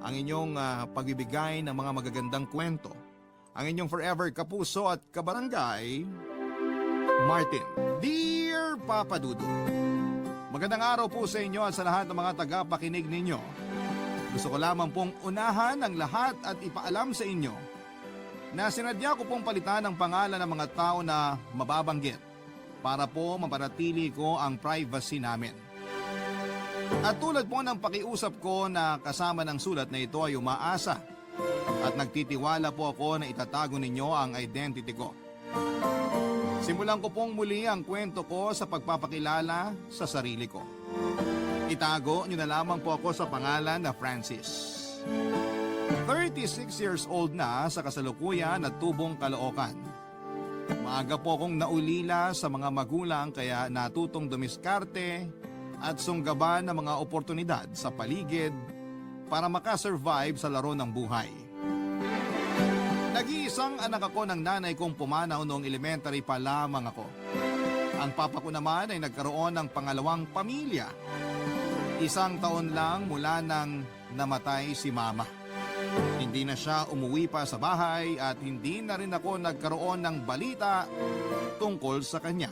ang inyong pagbibigay ng mga magagandang kwento. Ang inyong forever kapuso at kabarangay, Martin. Dear Papa Dudut, magandang araw po sa inyo at sa lahat ng mga tagapakinig ninyo. Gusto ko lamang pong unahan ang lahat at ipaalam sa inyo na sinadya ko pong palitan ang pangalan ng mga tao na mababanggit para po mapanatili ko ang privacy namin. At tulad po ng pakiusap ko na kasama ng sulat na ito ay umaasa at nagtitiwala po ako na itatago ninyo ang identity ko. Simulan ko pong muli ang kwento ko sa pagpapakilala sa sarili ko. Itago nyo na lamang po ako sa pangalan na Francis. 36 years old na sa kasalukuyan at tubong Caloocan. Maaga po akong naulila sa mga magulang kaya natutong dumiskarte at sunggaban ng mga oportunidad sa paligid para makasurvive sa laro ng buhay. Nag-iisang anak ako ng nanay kong pumanaw noong elementary pa lamang ako. Ang papa ko naman ay nagkaroon ng pangalawang pamilya. 1 taon lang mula nang namatay si mama. Hindi na siya umuwi pa sa bahay at hindi na rin ako nagkaroon ng balita tungkol sa kanya.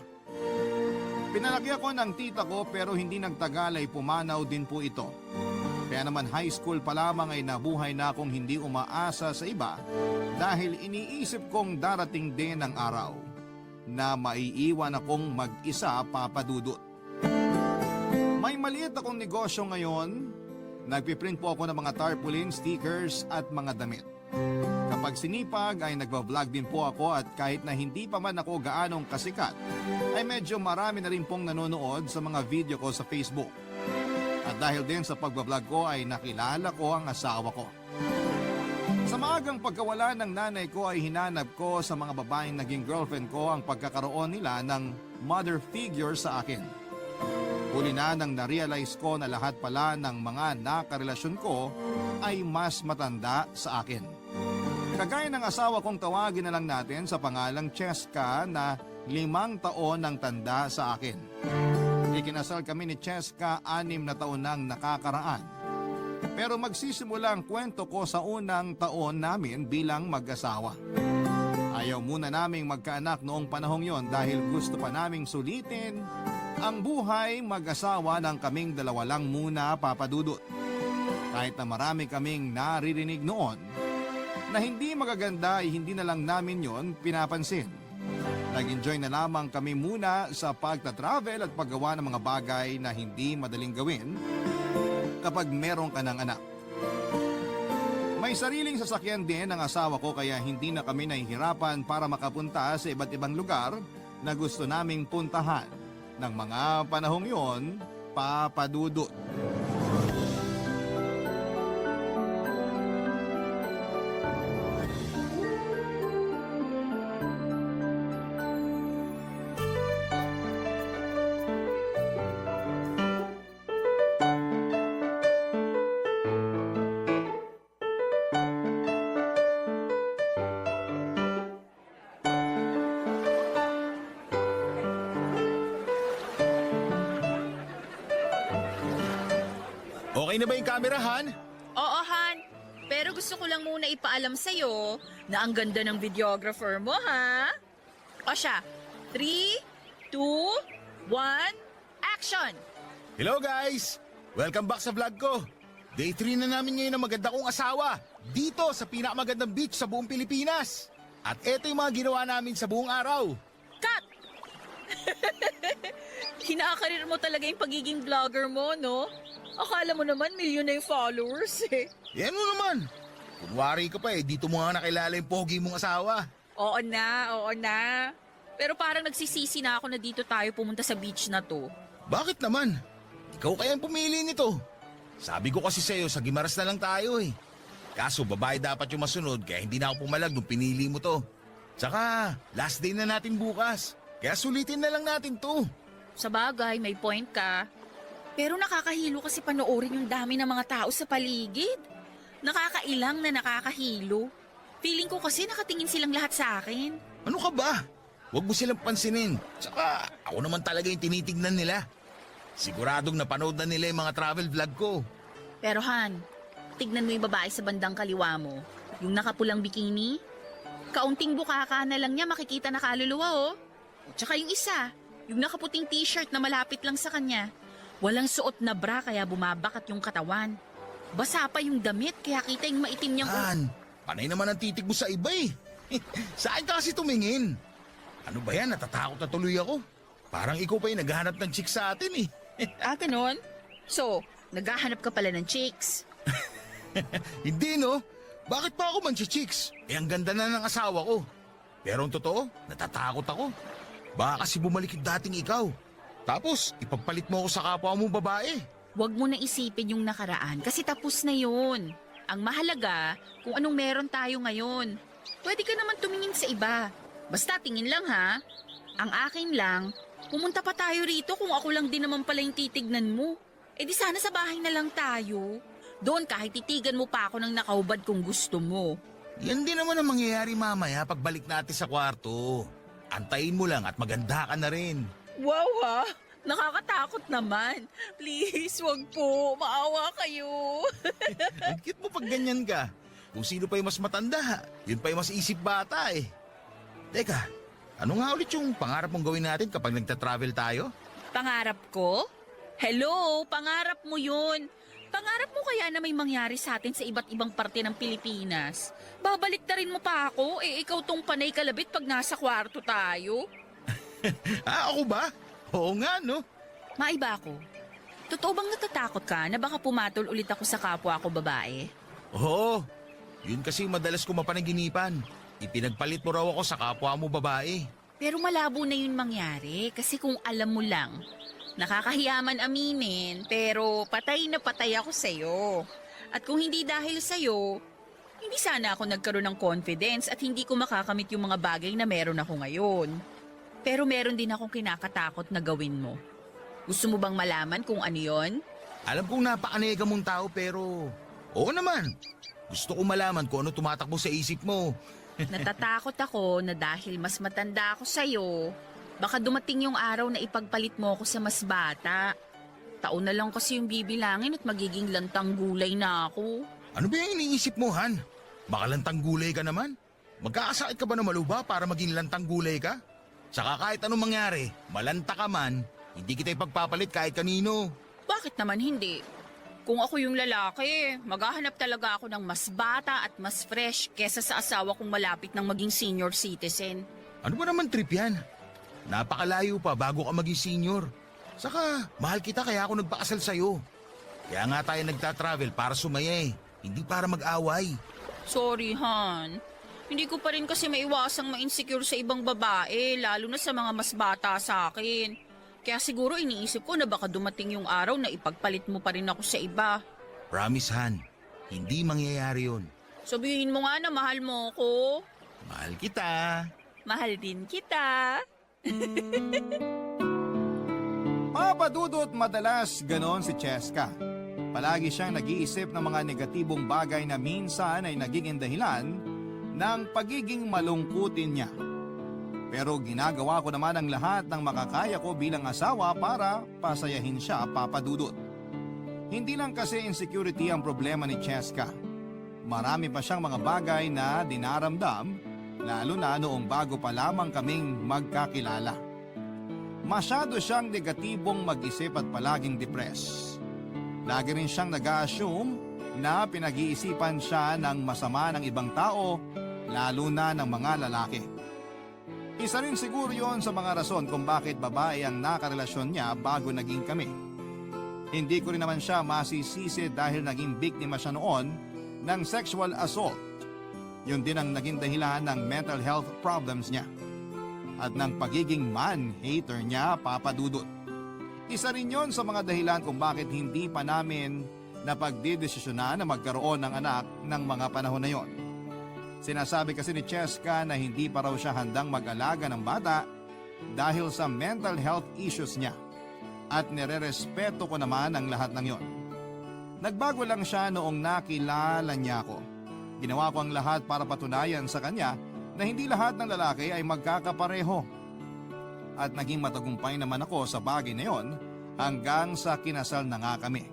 Pinalaki ako ng tita ko pero hindi nagtagal ay pumanaw din po ito. Kaya naman high school pa lamang ay nabuhay na akong hindi umaasa sa iba dahil iniisip kong darating din ang araw na maiiwan akong mag-isa, Papa Dudut. May maliit akong negosyo ngayon. Nagpiprint po ako ng mga tarpaulin, stickers at mga damit. Kapag sinipag ay nagbablog din po ako at kahit na hindi pa man ako gaanong kasikat, ay medyo marami na rin pong nanonood sa mga video ko sa Facebook. At dahil din sa pagbablog ko ay nakilala ko ang asawa ko. Sa maagang pagkawala ng nanay ko ay hinanap ko sa mga babaeng naging girlfriend ko ang pagkakaroon nila ng mother figure sa akin. Huli na nang narealize ko na lahat pala ng mga nakarelasyon ko ay mas matanda sa akin. Kagaya ng asawa kong tawagin na lang natin sa pangalang Cheska na 5 taon ang tanda sa akin. Ikinasal kami ni Cheska 6 na taon nang nakakaraan. Pero magsisimula ang kwento ko sa unang taon namin bilang mag-asawa. Ayaw muna naming magkaanak noong panahong yon dahil gusto pa naming sulitin ang buhay mag-asawa ng kaming dalawa lang muna, Papa Dudut. Kahit na marami kaming naririnig noon na hindi magaganda ay hindi na lang namin yon pinapansin. Nag-enjoy na lamang kami muna sa pagta-travel at paggawa ng mga bagay na hindi madaling gawin kapag meron ka ng anak. May sariling sasakyan din ang asawa ko kaya hindi na kami nahihirapan para makapunta sa iba't ibang lugar na gusto naming puntahan ng mga panahong yon, Papa Dudut. Okay na ba yung camera, Han? Oo, Han. Pero gusto ko lang muna ipaalam sa'yo na ang ganda ng videographer mo, ha? O siya, 3, 2, 1, action! Hello guys! Welcome back sa vlog ko. Day 3 na namin ngayon ng maganda kong asawa. Dito sa pinakamagandang beach sa buong Pilipinas. At eto yung mga ginawa namin sa buong araw. Cut! Kinakarir mo talaga yung pagiging vlogger mo, no? Akala mo naman milyon na yung followers, eh. Yan mo naman. Kunwari ka pa dito mo nga nakilala yung pogi mong asawa. Oo na. Pero parang nagsisisi na ako na dito tayo pumunta sa beach na to. Bakit naman? Ikaw kaya ang pumili nito. Sabi ko kasi sa'yo, sa Gimaras na lang tayo eh. Kaso babae dapat yung masunod kaya hindi na ako pumalag nung pinili mo to. Tsaka, last day na natin bukas. Kaya sulitin na lang natin to. Sa bagay, may point ka. Pero nakakahilo kasi panoorin yung dami ng mga tao sa paligid. Nakakailang na nakakahilo. Feeling ko kasi nakatingin silang lahat sa akin. Ano ka ba? Huwag mo silang pansinin. Tsaka, ako naman talaga yung tinitignan nila. Siguradong napanood na nila yung mga travel vlog ko. Pero Han, tignan mo yung babae sa bandang kaliwa mo. Yung nakapulang bikini. Kaunting bukaka na lang niya makikita na kaluluwa, oh. Tsaka yung isa, yung nakaputing t-shirt na malapit lang sa kanya. Walang suot na bra kaya bumabakat yung katawan. Basa pa yung damit kaya kita yung maitim niyang... Han, panay naman ang titig mo sa iba eh. Saan ka kasi tumingin? Ano ba yan? Natatakot na tuloy ako. Parang ikaw pa yung naghahanap ng chicks sa atin eh. Ganon? So, naghahanap ka pala ng chicks. Hindi no? Bakit pa ako manchi-chicks? Eh ang ganda na ng asawa ko. Pero ang totoo, natatakot ako. Baka kasi bumalik yung dating ikaw. Tapos, ipagpalit mo ako sa kapwa mo babae. Huwag mo na isipin yung nakaraan kasi tapos na yun. Ang mahalaga, kung anong meron tayo ngayon. Pwede ka naman tumingin sa iba. Basta tingin lang ha. Ang akin lang, pumunta pa tayo rito kung ako lang din naman pala yung titignan mo. Eh di sana sa bahay na lang tayo. Doon kahit titigan mo pa ako ng nakahubad kung gusto mo. Yan din naman ang mangyayari mamaya pagbalik natin sa kwarto. Antayin mo lang at maganda ka na rin. Wow ha! Nakakatakot naman. Please, wag po. Maawa kayo. Ang cute mo pag ganyan ka. Kung sino pa yung mas matanda, yun pa yung mas isip bata eh. Teka, ano nga ulit yung pangarap mong gawin natin kapag nagta-travel tayo? Pangarap ko? Hello, pangarap mo yun. Pangarap mo kaya na may mangyari sa atin sa iba't ibang parte ng Pilipinas? Babalik na rin mo pa ako, ikaw tong panay kalabit pag nasa kwarto tayo. Ako ba? Oo nga, no? Maiba ako. Totoo bang natatakot ka na baka pumatol ulit ako sa kapwa ko babae? Oo. Yun kasi madalas ko mapanaginipan. Ipinagpalit mo raw ako sa kapwa mo babae. Pero malabo na yun mangyari kasi kung alam mo lang, nakakahiyaman aminin pero patay na patay ako sa'yo. At kung hindi dahil sa'yo, hindi sana ako nagkaroon ng confidence at hindi ko makakamit yung mga bagay na meron ako ngayon. Pero meron din akong kinakatakot na gawin mo. Gusto mo bang malaman kung ano yon? Alam kong napakanega mong tao pero... Oo naman. Gusto ko malaman kung ano tumatakbo sa isip mo. Natatakot ako na dahil mas matanda ako sa'yo, baka dumating yung araw na ipagpalit mo ako sa mas bata. Taon na lang kasi yung bibilangin at magiging lantang gulay na ako. Ano ba yung iniisip mo, Han? Baka lantang gulay ka naman? Magkakasakit ka ba na maluba para maging lantang gulay ka? Saka kahit anong mangyari, malanta ka man, hindi kita ipagpapalit kahit kanino. Bakit naman hindi? Kung ako yung lalaki, maghahanap talaga ako ng mas bata at mas fresh kesa sa asawa kong malapit ng maging senior citizen. Ano ba naman trip yan? Napakalayo pa bago ka maging senior. Saka, mahal kita kaya ako nagpakasal sa'yo. Kaya nga tayo nagtatravel para sumaya hindi para mag-away. Sorry, Han. Hindi ko pa rin kasi maiwasang ma-insecure sa ibang babae, lalo na sa mga mas bata sa akin. Kaya siguro iniisip ko na baka dumating yung araw na ipagpalit mo pa rin ako sa iba. Promise, Han. Hindi mangyayari yun. Sabihin mo nga na mahal mo ko. Mahal kita. Mahal din kita. Papadudot madalas ganon si Cheska. Palagi siyang nag-iisip ng mga negatibong bagay na minsan ay nagiging dahilan ng pagiging malungkutin niya. Pero ginagawa ko naman ang lahat ng makakaya ko bilang asawa para pasayahin siya, Papadudot. Hindi lang kasi insecurity ang problema ni Cheska. Marami pa siyang mga bagay na dinaramdam, lalo na noong bago pa lamang kaming magkakilala. Masyado siyang negatibong mag-isip at palaging depressed. Lagi rin siyang nag-a-assume na pinag-iisipan siya ng masama ng ibang tao, lalo na ng mga lalaki. Isa rin siguro yon sa mga rason kung bakit babae ang nakarelasyon niya bago naging kami. Hindi ko rin naman siya masisisi dahil naging biktima siya noon ng sexual assault. Yun din ang naging dahilan ng mental health problems niya. At ng pagiging man-hater niya, Papadudot. Isa rin yon sa mga dahilan kung bakit hindi pa namin napagdidesisyonan na magkaroon ng anak ng mga panahon na yon. Sinasabi kasi ni Cheska na hindi pa raw siya handang mag-alaga ng bata dahil sa mental health issues niya. At nire-respeto ko naman ang lahat ng yon. Nagbago lang siya noong nakilala niya ako. Ginawa ko ang lahat para patunayan sa kanya na hindi lahat ng lalaki ay magkakapareho. At naging matagumpay naman ako sa bagay na yon hanggang sa kinasal na nga kami.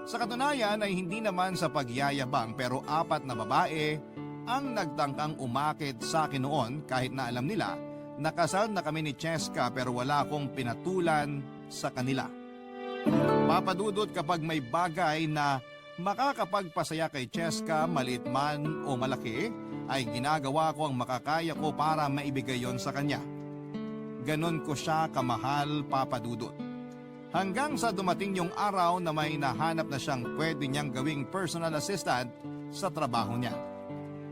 Sa katunayan ay hindi naman sa pagyayabang pero 4 na babae ang nagtangkang umakit sa akin noon kahit na alam nila nakasal na kami ni Cheska pero wala akong pinatulan sa kanila. Papadudot kapag may bagay na makakapagpasaya kay Cheska, maliit man o malaki, ay ginagawa ko ang makakaya ko para maibigay yon sa kanya. Ganon ko siya kamahal, Papadudot. Hanggang sa dumating yung araw na may nahanap na siyang pwede niyang gawing personal assistant sa trabaho niya.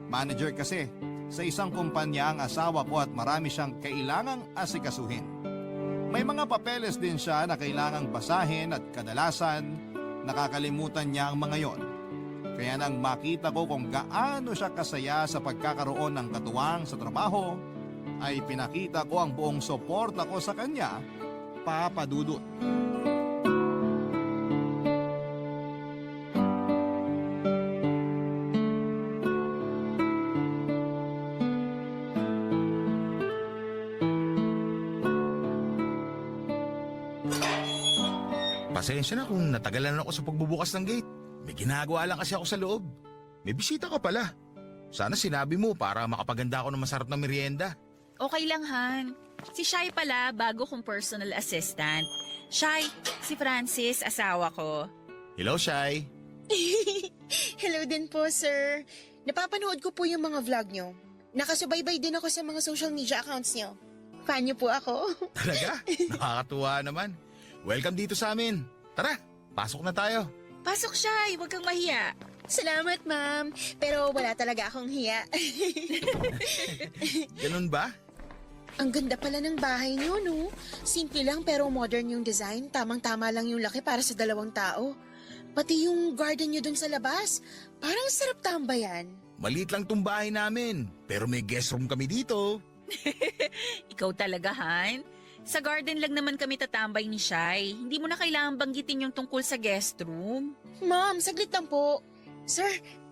Manager kasi sa isang kumpanya ang asawa ko at marami siyang kailangang asikasuhin. May mga papeles din siya na kailangang basahin at kadalasan nakakalimutan niya ang mga yon. Kaya nang makita ko kung gaano siya kasaya sa pagkakaroon ng katuwang sa trabaho, ay pinakita ko ang buong suporta ko sa kanya, Papadudot. Pasensya na kung natagalan ako sa pagbubukas ng gate. May ginagawa lang kasi ako sa loob. May bisita ka pala. Sana sinabi mo para makapaganda ako ng masarap na merienda. Okay lang, Han. Si Shai pala, bago kong personal assistant. Shai, si Francis, asawa ko. Hello, Shai. Hello din po, sir. Napapanood ko po yung mga vlog nyo. Nakasubaybay din ako sa mga social media accounts nyo. Fan nyo po ako. Talaga? Nakakatuwa naman. Welcome dito sa amin. Tara, pasok na tayo. Pasok siya, huwag kang mahiya. Salamat, ma'am. Pero wala talaga akong hiya. Ganun ba? Ang ganda pala ng bahay nyo, no? Simple lang pero modern yung design. Tamang-tama lang yung laki para sa 2 tao. Pati yung garden nyo dun sa labas. Parang sarap tambayan. Maliit lang tong bahay namin. Pero may guest room kami dito. Ikaw talaga, Han? Sa garden lang naman kami tatambay ni Shai. Hindi mo na kailangan banggitin yung tungkol sa guest room. Ma'am, saglit lang po. Sir,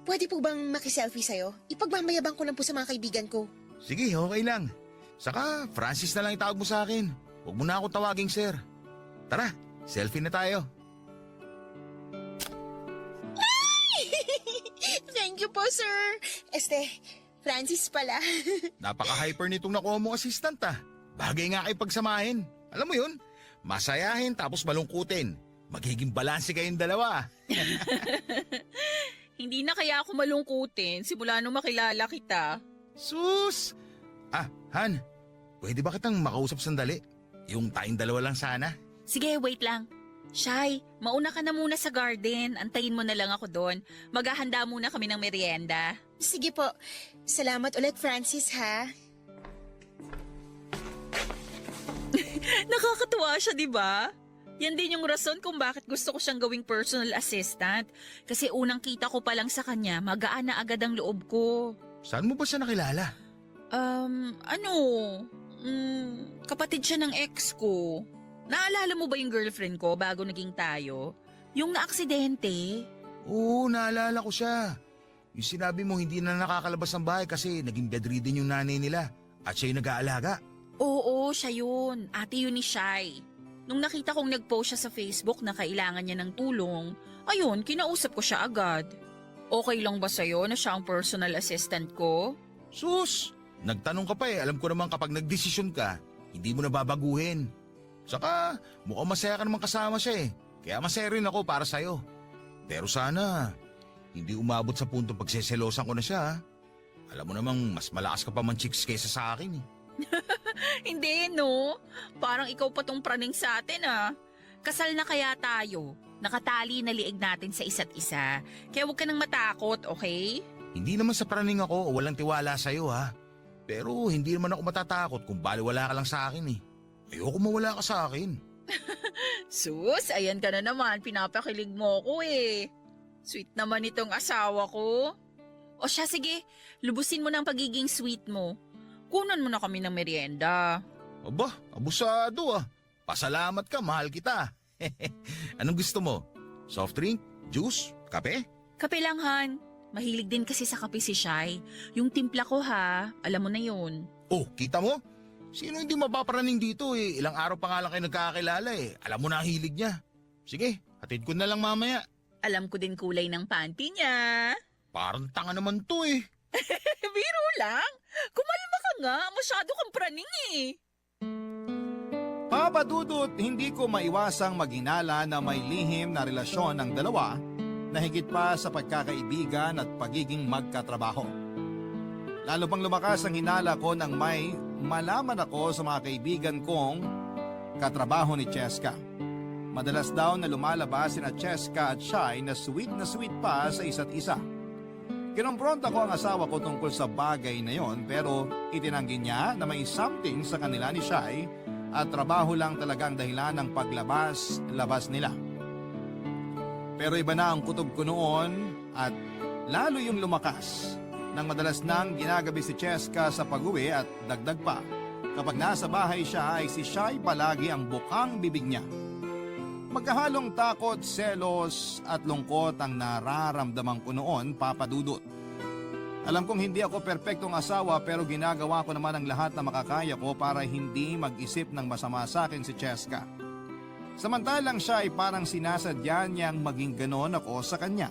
pwede po bang makiselfie sa'yo? Ipagmamayabang ko lang po sa mga kaibigan ko. Sige, okay lang. Saka, Francis na lang itawag mo sa akin. Huwag mo na akong tawaging sir. Tara, selfie na tayo. Thank you po, sir. Francis pala. Napaka-hyper nitong nakuha mong assistant ah. Bagay nga kayo pagsamahin. Alam mo yun, masayahin tapos malungkutin. Magiging balanse kayong dalawa. Hindi na kaya ako malungkutin simula nung makilala kita. Sus! Ah, Han, pwede ba kitang makausap sandali? Yung tayong dalawa lang sana. Sige, wait lang. Shai, mauna ka na muna sa garden. Antayin mo na lang ako doon. Maghahanda muna kami ng merienda. Sige po. Salamat ulit, Francis, ha? Nakakatuwa siya, di ba? Yan din yung rason kung bakit gusto ko siyang gawing personal assistant. Kasi unang kita ko pa lang sa kanya, magaan na agad ang loob ko. Saan mo ba siya nakilala? Kapatid siya ng ex ko. Naalala mo ba yung girlfriend ko bago naging tayo? Yung naaksidente? Oo, naalala ko siya. Yung sinabi mo hindi na nakakalabas ng bahay kasi naging bedridden yung nanay nila at siya yung nag-aalaga. Oo, siya yun. Ate yun ni Shai. Nung nakita kong nag-post siya sa Facebook na kailangan niya ng tulong, ayun, kinausap ko siya agad. Okay lang ba sa'yo na siya ang personal assistant ko? Sus! Nagtanong ka pa eh. Alam ko naman kapag nagdesisyon ka, hindi mo na babaguhin. Saka, mukhang masaya ka naman kasama siya eh. Kaya masaya rin ako para sa'yo. Pero sana, hindi umabot sa puntong pagseselosan ko na siya. Ha? Alam mo namang mas malakas ka pa man chicks kaysa sa akin eh. Hindi, no? Parang ikaw pa tong praning sa atin, ah. Kasal na kaya tayo. Nakatali na liig natin sa isa't isa. Kaya huwag ka nang matakot, okay? Hindi naman sa praning ako o walang tiwala sa'yo ha. Pero hindi naman ako matatakot kung baliwala ka lang sa akin eh. Ayoko mawala ka sa akin. Sus, ayan ka na naman. Pinapakilig mo ko eh. Sweet naman itong asawa ko. O siya, sige. Lubusin mo ng pagiging sweet mo. Kunan mo na kami ng merienda. Aba, abusado ah. Pasalamat ka, mahal kita. Anong gusto mo? Soft drink? Juice? Kape? Kape lang, Han. Mahilig din kasi sa kape si Shai. Yung timpla ko ha, alam mo na yun. Oh, kita mo? Sino hindi mapaparaning dito eh? Ilang araw pa nga lang kayo nagkakilala eh. Alam mo na ang hilig niya. Sige, hatid ko na lang mamaya. Alam ko din kulay ng panty niya. Parang tanga naman to eh. Biro lang. Kumalma ka nga. Masyado kang praning eh. Papa Dudut, hindi ko maiwasang maginala na may lihim na relasyon ng dalawa na higit pa sa pagkakaibigan at pagiging magkatrabaho. Lalo pang lumakas ang hinala ko nang may malaman ako sa mga kaibigan kong katrabaho ni Cheska. Madalas daw na lumalabas sina Cheska at Shai na sweet pa sa isa't isa. Kinompronta ko ang asawa ko tungkol sa bagay na yon pero itinanggi niya na may something sa kanila ni Shai at trabaho lang talagang dahilan ng paglabas nila. Pero iba na ang kutob ko noon at lalo yung lumakas nang madalas nang ginagabi si Cheska sa pag-uwi at dagdag pa. Kapag nasa bahay siya ay si Shai palagi ang bukang bibig niya. Magkahalong takot, selos at lungkot ang nararamdaman ko noon, Papa Dudut. Alam kong hindi ako perpektong asawa pero ginagawa ko naman ang lahat na makakaya ko para hindi mag-isip ng masama sa akin si Cheska. Samantalang siya ay parang sinasadya niyang maging ganon ako sa kanya.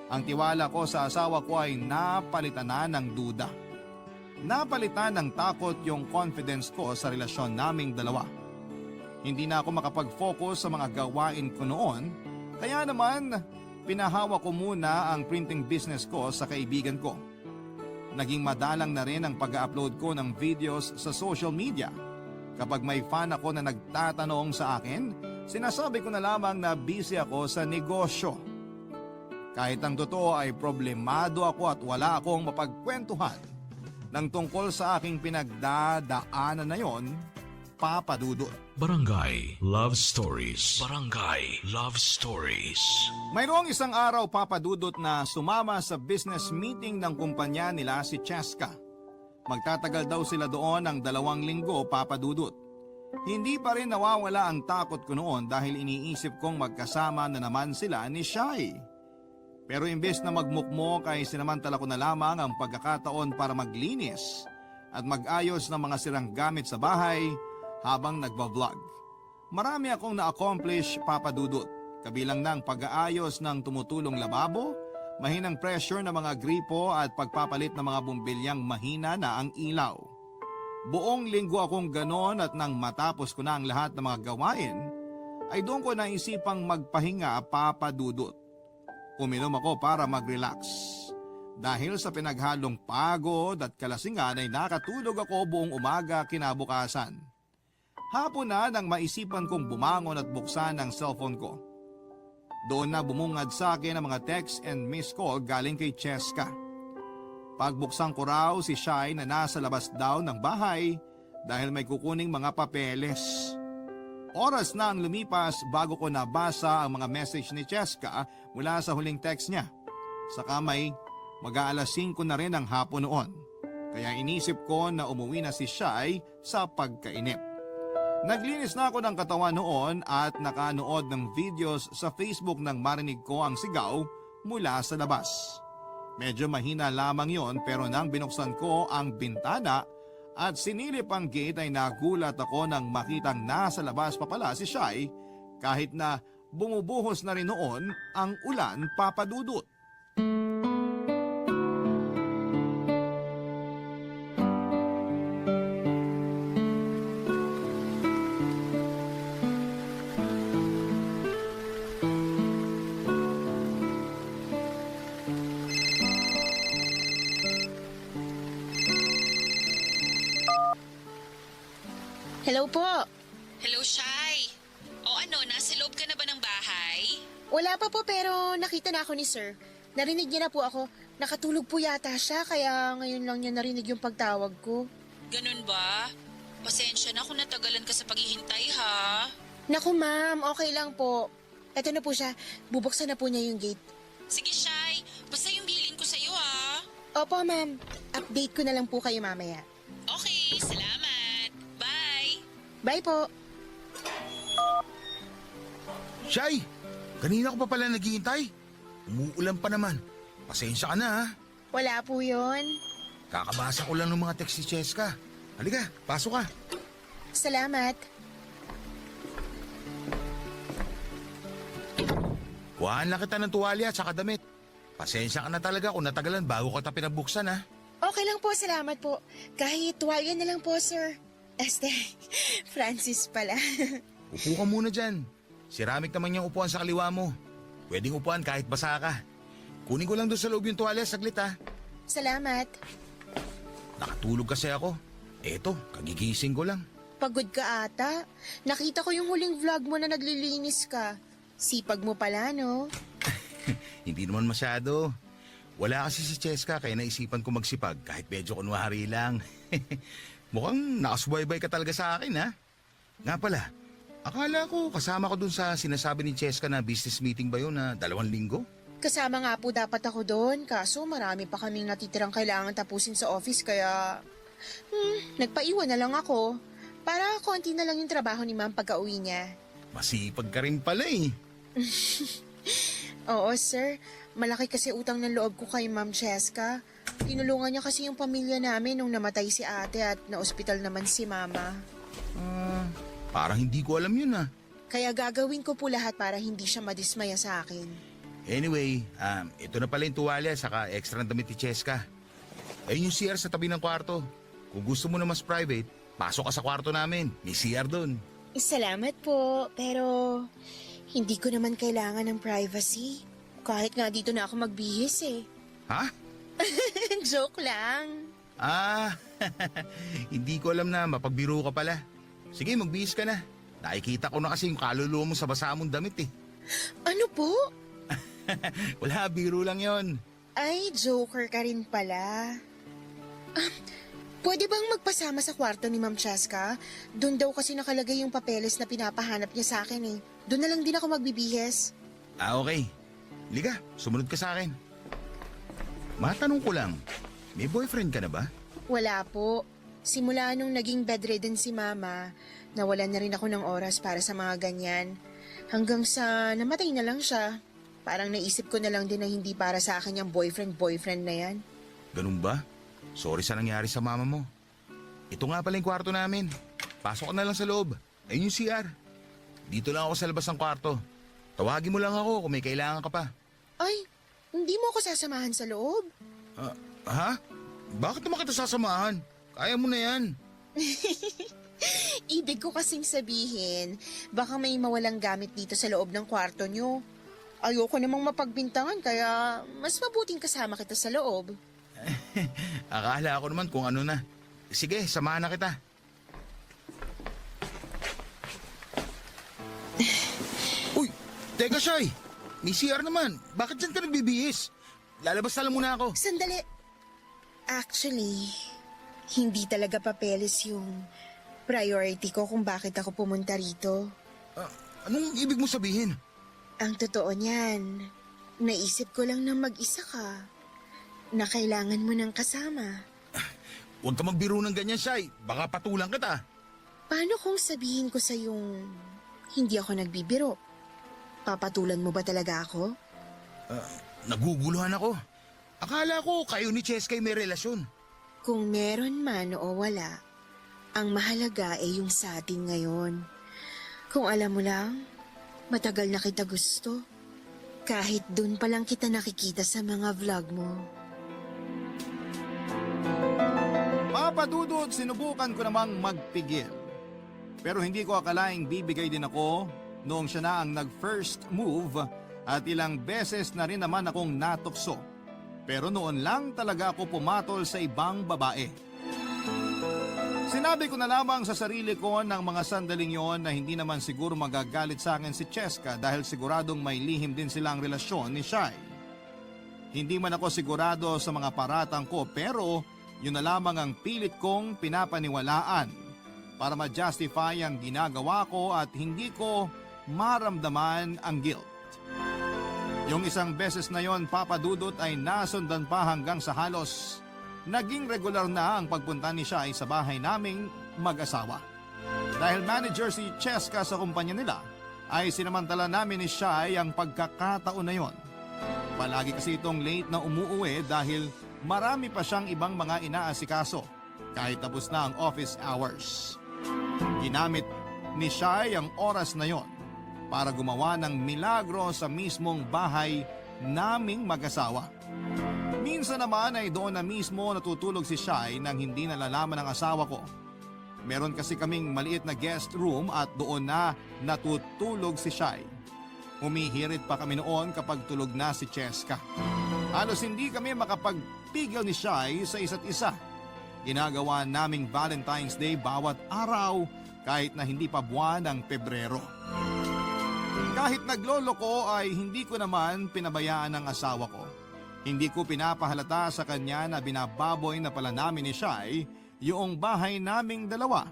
Ang tiwala ko sa asawa ko ay napalitan na ng duda. Napalitan ng takot yung confidence ko sa relasyon naming dalawa. Hindi na ako makapag-focus sa mga gawain ko noon Kaya naman, pinahawa ko muna ang printing business ko sa kaibigan ko. Naging madalang na rin ang pag-upload ko ng videos sa social media. Kapag may fan ako na nagtatanong sa akin, sinasabi ko na lamang na busy ako sa negosyo. Kahit ang totoo ay problemado ako at wala akong mapagkwentuhan ng tungkol sa aking pinagdadaanan na yon, Papa Dudut. Barangay Love Stories. Barangay Love Stories. Mayroong isang araw, Papa Dudut, na sumama sa business meeting ng kumpanya nila si Cheska. Magtatagal daw sila doon ng 2 linggo, Papa Dudut. Hindi pa rin nawawala ang takot ko noon dahil iniisip kong magkasama na naman sila ni Shai. Pero imbes na magmukmok ay sinamantala ko na lamang ang pagkakataon para maglinis at mag-ayos ng mga sirang gamit sa bahay habang nagbablog. Marami akong na-accomplish, Papa Dudut, kabilang ng pag-aayos ng tumutulong lababo, mahinang pressure ng mga gripo at pagpapalit ng mga bumbilyang mahina na ang ilaw. Buong linggo akong ganon at nang matapos ko na ang lahat ng mga gawain, ay doon ko naisipang magpahinga, Papa Dudut. Uminom ako para mag-relax. Dahil sa pinaghalong pagod at kalasingan ay nakatulog ako buong umaga kinabukasan. Hapon na nang maisipan kong bumangon at buksan ang cellphone ko. Doon na bumungad sa akin ang mga text and missed call galing kay Cheska. Pagbuksan ko raw si Shai na nasa labas daw ng bahay dahil may kukuning mga papeles. Oras na ang lumipas bago ko nabasa ang mga message ni Cheska mula sa huling text niya. Saka may mag-aalas 5 na rin ang hapon noon. Kaya inisip ko na umuwi na si Shai sa pagkainip. Naglinis na ako ng katawan noon at nakanood ng videos sa Facebook nang marinig ko ang sigaw mula sa labas. Medyo mahina lamang yon pero nang binuksan ko ang bintana at sinilip ang gate ay nagulat ako nang makitang nasa labas pa pala si Shai kahit na bumubuhos na rin noon ang ulan, Papa Dudut. Hello po. Hello, Shai. O ano, nasa loob ka na ba ng bahay? Wala pa po pero nakita na ako ni sir. Narinig niya na po ako. Nakatulog po yata siya kaya ngayon lang niya narinig yung pagtawag ko. Ganun ba? Pasensya na kung natagalan ka sa paghihintay, ha? Naku ma'am, okay lang po. Eto na po siya. Bubuksan na po niya yung gate. Sige, Shai. Basta yung bilin ko sa'yo, ha? Opo ma'am. Update ko na lang po kayo mamaya. Okay, salamat. Bye. Bye po. Shai, kanina ko pa pala naghihintay. Umuulan pa naman. Pasensya ka na ha. Wala po yun. Kakabasa ko lang ng mga text ni Cheska. Halika, pasok ka. Salamat. Kuhaan lang kita ng tuwalya at saka damit. Pasensya ka na talaga kung natagalan bago kita pinabuksan ha. Okay lang po, salamat po. Kahit tuwalya na lang po, sir. Francis pala. Upo ka muna dyan. Ceramic naman yung upuan sa kaliwa mo. Pwedeng upuan kahit basa ka. Kunin ko lang doon sa loob yung tuwalya saglit ha. Salamat. Nakatulog kasi ako. Eto, kagigising ko lang. Pagod ka ata. Nakita ko yung huling vlog mo na naglilinis ka. Sipag mo pala, no? Hindi naman masyado. Wala kasi si Cheska kaya naisipan ko magsipag kahit medyo kunwari lang. Mukhang nakasubaybay ka talaga sa akin ha. Nga pala, akala ko kasama ko dun sa sinasabi ni Cheska na business meeting ba yun na 2 linggo? Kasama nga po dapat ako doon, kaso marami pa kaming natitirang kailangan tapusin sa office kaya... nagpaiwan na lang ako. Para konti na lang yung trabaho ni ma'am pagka-uwi niya. Masipag ka rin pala eh. Oo, sir. Malaki kasi utang ng loob ko kay Ma'am Cheska. Tinulungan niya kasi yung pamilya namin nung namatay si ate at na-ospital naman si mama. Parang hindi ko alam yun ah. Kaya gagawin ko po lahat para hindi siya madismaya sa akin. Anyway, ito na pala yung tuwalya saka extra na damit ni Cheska. Ayun yung CR sa tabi ng kwarto. Kung gusto mo na mas private, pasok ka sa kwarto namin. May CR doon. Salamat po, pero Hindi ko naman kailangan ng privacy. Kahit nga dito na ako magbihis eh. Ha? Joke lang. Ah, hindi ko alam na mapagbiro ka pala. Sige, magbihis ka na. Nakikita ko na kasi yung kaluluwa mo sa basa mong damit eh. Ano po? Wala, biro lang yon. Ay, joker ka rin pala. Pwede bang magpasama sa kwarto ni Ma'am Cheska? Doon daw kasi nakalagay yung papeles na pinapahanap niya sa akin eh. Doon na lang din ako magbibihis. Ah, okay. Liga, sumunod ka sa akin. Matanong ko lang, may boyfriend ka na ba? Wala po. Simula nung naging bedridden si Mama, nawalan na rin ako ng oras para sa mga ganyan. Hanggang sa namatay na lang siya. Parang naisip ko na lang din na hindi para sa akin yung boyfriend na yan. Ganun ba? Sorry sa nangyari sa mama mo. Ito nga pala yung kwarto namin. Pasok ka na lang sa loob. Ayun yung CR. Dito lang ako sa labas ng kwarto. Tawagin mo lang ako kung may kailangan ka pa. Ay, hindi mo ako sasamahan sa loob? Ha? Bakit naman kita sasamahan? Kaya mo na yan. Ibig ko kasing sabihin, baka may mawalang gamit dito sa loob ng kwarto nyo. Ayoko namang mapagbintangan kaya mas mabuting kasama kita sa loob. Akala ko naman kung ano na. Sige, samahan na kita. Uy, teka Shay. May CR naman. Bakit dyan ka nagbibihis? Lalabas na lang muna ako. Sandali. Actually, hindi talaga papeles yung priority ko kung bakit ako pumunta rito. Anong ibig mo sabihin? Ang totoo niyan, naisip ko lang na mag-isa ka, na kailangan mo ng kasama. Huwag ka magbiro ng ganyan, Shay. Baka patulang kita. Paano kung sabihin ko sa yung hindi ako nagbibiro? Papatulan mo ba talaga ako? Naguguluhan ako. Akala ko kayo ni Cheskay may relasyon. Kung meron man o wala, ang mahalaga ay yung sa atin ngayon. Kung alam mo lang, matagal na kita gusto. Kahit dun pa lang kita nakikita sa mga vlog mo. Papa Dudut, sinubukan ko namang magpigil. Pero hindi ko akalaing bibigay din ako noong siya na ang nag-first move at ilang beses na rin naman akong natukso. Pero noon lang talaga ako pumatol sa ibang babae. Sinabi ko na lamang sa sarili ko ng mga sandaling yon na hindi naman siguro magagalit sa akin si Cheska dahil siguradong may lihim din silang relasyon ni Shay. Hindi man ako sigurado sa mga paratang ko pero yun na lamang ang pilit kong pinapaniwalaan para ma-justify ang ginagawa ko at hindi ko maramdaman ang guilt. Yung isang beses na yon, Papa Dudut, ay nasundan pa hanggang sa halos naging regular na ang pagpunta ni Shay sa bahay naming mag-asawa. Dahil manager si Cheska sa kumpanya nila, ay sinamantala namin ni Shay ang pagkakataon na yon. Palagi kasi itong late na umuuwi dahil marami pa siyang ibang mga inaasikaso kahit tapos na ang office hours. Ginamit ni Shay ang oras na yon para gumawa ng milagro sa mismong bahay naming mag-asawa. Minsan naman ay doon na mismo natutulog si Shay nang hindi nalalaman ng asawa ko. Meron kasi kaming maliit na guest room at doon na natutulog si Shay. Humihirit pa kami noon kapag tulog na si Cheska. Halos hindi kami makapagpigil ni Shay sa isa't isa. Ginagawa naming Valentine's Day bawat araw kahit na hindi pa buwan ng Pebrero. Kahit nagloloko ay hindi ko naman pinabayaan ng asawa ko. Hindi ko pinapahalata sa kanya na binababoy na pala namin ni Shay yung bahay naming dalawa.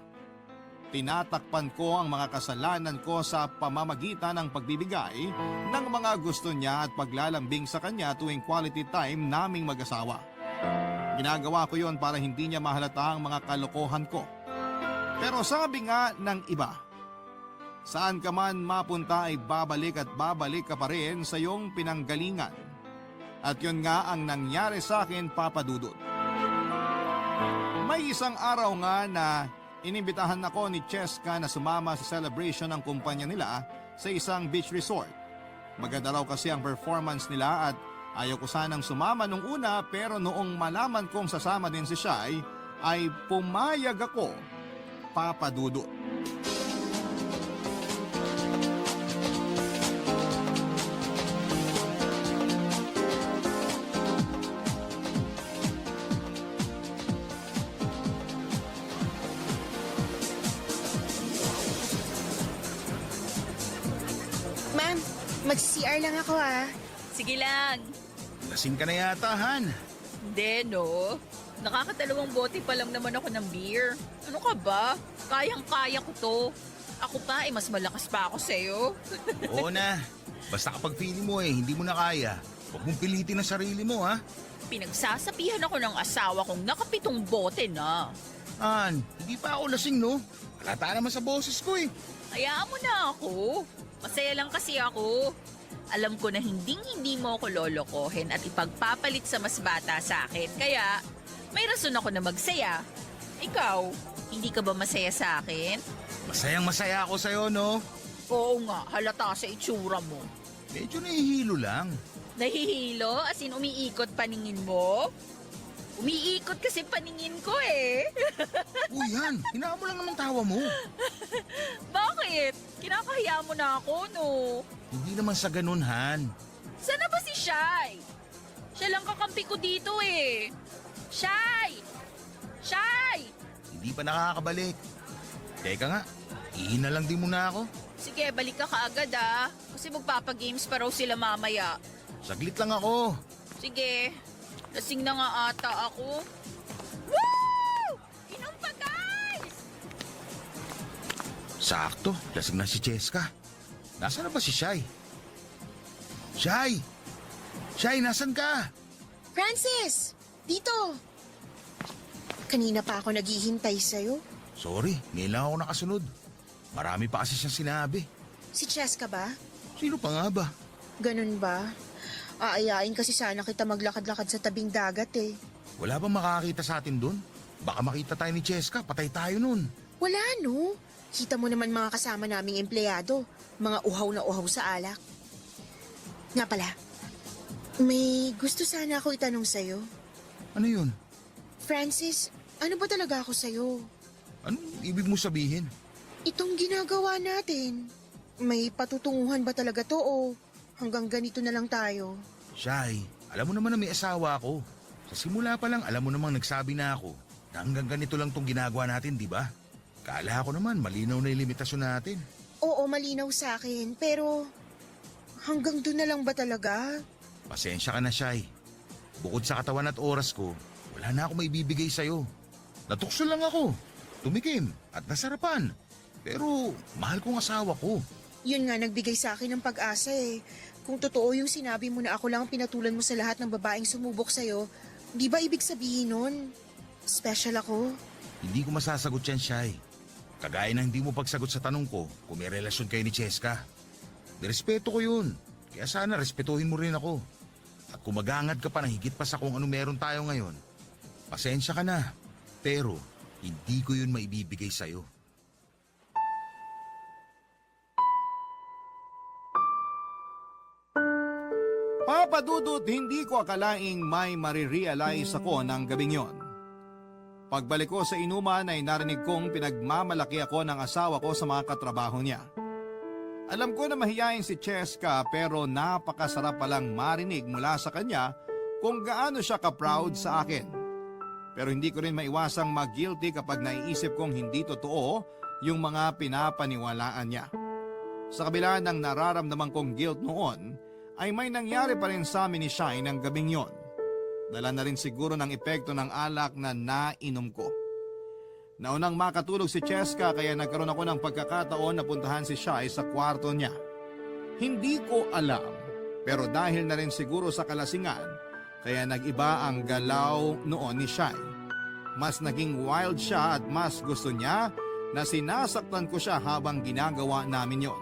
Tinatakpan ko ang mga kasalanan ko sa pamamagitan ng pagbibigay ng mga gusto niya at paglalambing sa kanya tuwing quality time naming mag-asawa. Ginagawa ko yon para hindi niya mahalata ang mga kalokohan ko. Pero sabi nga ng iba, saan ka man mapunta ay babalik at babalik ka pa rin sa iyong pinanggalingan. At yun nga ang nangyari sa akin, Papa Dudut. May isang araw nga na inimbitahan ako ni Cheska na sumama sa celebration ng kumpanya nila sa isang beach resort. Maganda raw kasi ang performance nila at ayaw ko sanang sumama nung una pero noong malaman kong sasama din si Shay ay pumayag ako, Papa Dudut. Mag-CR lang ako Sige lang. Lasing ka na yata, Han. Hindi, no? Nakakadalawang bote pa lang naman ako ng beer. Ano ka ba? Kayang-kaya ko to. Ako pa, mas malakas pa ako sa'yo. Oo na. Basta kapag feeling mo hindi mo na kaya, huwag mong pilitin ang sarili mo, ha? Pinagsasabihan ako ng asawa kong nakapitong bote na. Han, hindi pa ako lasing, no? Halata naman sa boses ko, Hayaan mo na ako. Masaya lang kasi ako. Alam ko na hindi mo ako lolokohin at ipagpapalit sa mas bata sa akin. Kaya, may rason ako na magsaya. Ikaw, hindi ka ba masaya sa akin? Masayang masaya ako sa'yo, no? Oo nga, halata sa itsura mo. Medyo nahihilo lang. Nahihilo? As in, umiikot paningin mo? Umiikot kasi paningin ko Uy, Han, hinaan mo lang naman tawa mo. Bakit? Kinakahiya mo na ako, no? Hindi naman sa ganun, Han. Sana ba si Shai? Siya lang kakampi ko dito Shai! Shai! Hindi pa nakakabalik. Teka nga, ihina lang din muna ako. Sige, balik ka kaagad Kasi magpapagames pa raw sila mamaya. Saglit lang ako. Sige, lasing na nga ata ako. Woo! Inom pa, guys! Sakto, lasing na si Cheska. Nasaan na ba si Shai? Shai! Shai, nasan ka? Francis! Dito! Kanina pa ako naghihintay sa'yo. Sorry, ngayon lang ako nakasunod. Marami pa kasi siyang sinabi. Si Cheska ba? Sino pa nga ba? Ganun ba? Aayain kasi sana kita maglakad-lakad sa tabing dagat Wala bang makakita sa atin dun? Baka makita tayo ni Cheska, patay tayo nun. Wala no. Kita mo naman mga kasama naming empleyado. Mga uhaw na uhaw sa alak. Nga pala, may gusto sana ako itanong sa'yo. Ano yun? Francis, ano ba talaga ako sa'yo? Anong ibig mo sabihin? Itong ginagawa natin, may patutunguhan ba talaga to o hanggang ganito na lang tayo? Shai, alam mo naman na may asawa ako. Sa simula pa lang, alam mo namang nagsabi na ako na hanggang ganito lang tong ginagawa natin, di ba? Kala ko naman, malinaw na yung limitasyon natin. Oo, malinaw sa akin, pero hanggang doon na lang ba talaga? Pasensya ka na, Shai. Bukod sa katawan at oras ko, wala na ako maibibigay sa'yo. Natukso lang ako, tumikim at nasarapan. Pero mahal kong asawa ko. Yun nga nagbigay sa akin ng pag-asa Kung totoo yung sinabi mo na ako lang ang pinatulan mo sa lahat ng babaeng sumubok sa'yo, di ba ibig sabihin nun? Special ako? Hindi ko masasagot yan, Shai. Kagaya na hindi mo pagsagot sa tanong ko kung may relasyon kayo ni Cheska. Nirespeto ko yun. Kaya sana respetuhin mo rin ako. At kung maghangad ka pa na higit pa sa kung ano meron tayo ngayon, pasensya ka na. Pero hindi ko yun maibibigay sa'yo. Papa Dudut, hindi ko akalaing may marirealize ako ng gabing yon. Pagbalik ko sa inuman ay narinig kong pinagmamalaki ako ng asawa ko sa mga katrabaho niya. Alam ko na mahiyain si Cheska pero napakasarap palang marinig mula sa kanya kung gaano siya ka-proud sa akin. Pero hindi ko rin maiwasang mag-guilty kapag naiisip kong hindi totoo yung mga pinapaniwalaan niya. Sa kabila ng nararamdaman kong guilt noon, ay may nangyari pa rin sa amin ni Shai ng gabing yon. Dala na rin siguro ng epekto ng alak na nainom ko. Naunang makatulog si Cheska kaya nagkaroon ako ng pagkakataon na puntahan si Shai sa kwarto niya. Hindi ko alam, pero dahil na rin siguro sa kalasingan, kaya nag-iba ang galaw noon ni Shai. Mas naging wild siya at mas gusto niya na sinasaktan ko siya habang ginagawa namin yon.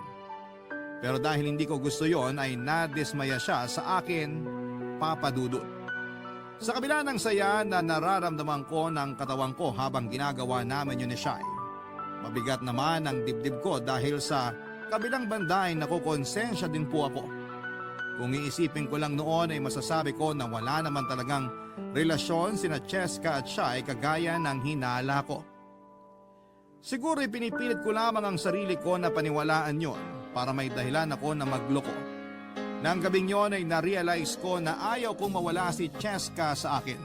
Pero dahil hindi ko gusto yon ay nadismaya siya sa akin, Papa Dudut. Sa kabila ng saya na nararamdaman ko ng katawan ko habang ginagawa namin yun ni Shai, mabigat naman ang dibdib ko dahil sa kabilang banda ay nakukonsensya din po ako. Kung iisipin ko lang noon ay masasabi ko na wala naman talagang relasyon sina Cheska at Shai kagaya ng hinala ko. Siguro ipinipilit ko lamang ang sarili ko na paniwalaan yon para may dahilan ako na magloko. Nang gabing yon ay na-realize ko na ayaw kong mawala si Cheska sa akin.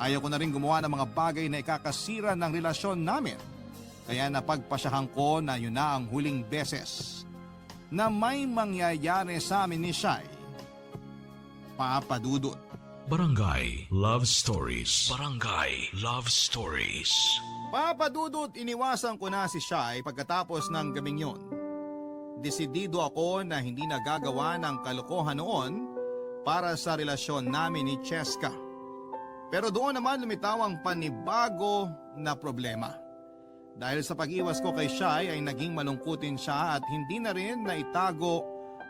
Ayaw ko na rin gumawa ng mga bagay na ikakasira ng relasyon namin. Kaya napagpasyahan ko na yun na ang huling beses. na may mangyayari sa amin ni Shai. Papa Dudut. Barangay Love Stories. Barangay Love Stories. Papa Dudut, iniwasan ko na si Shai pagkatapos ng gabing yon. Desidido ako na hindi nagagawa ng kalokohan noon para sa relasyon namin ni Cheska. Pero doon naman lumitaw ang panibago na problema. Dahil sa pag-iwas ko kay Shai ay naging malungkutin siya at hindi na rin naitago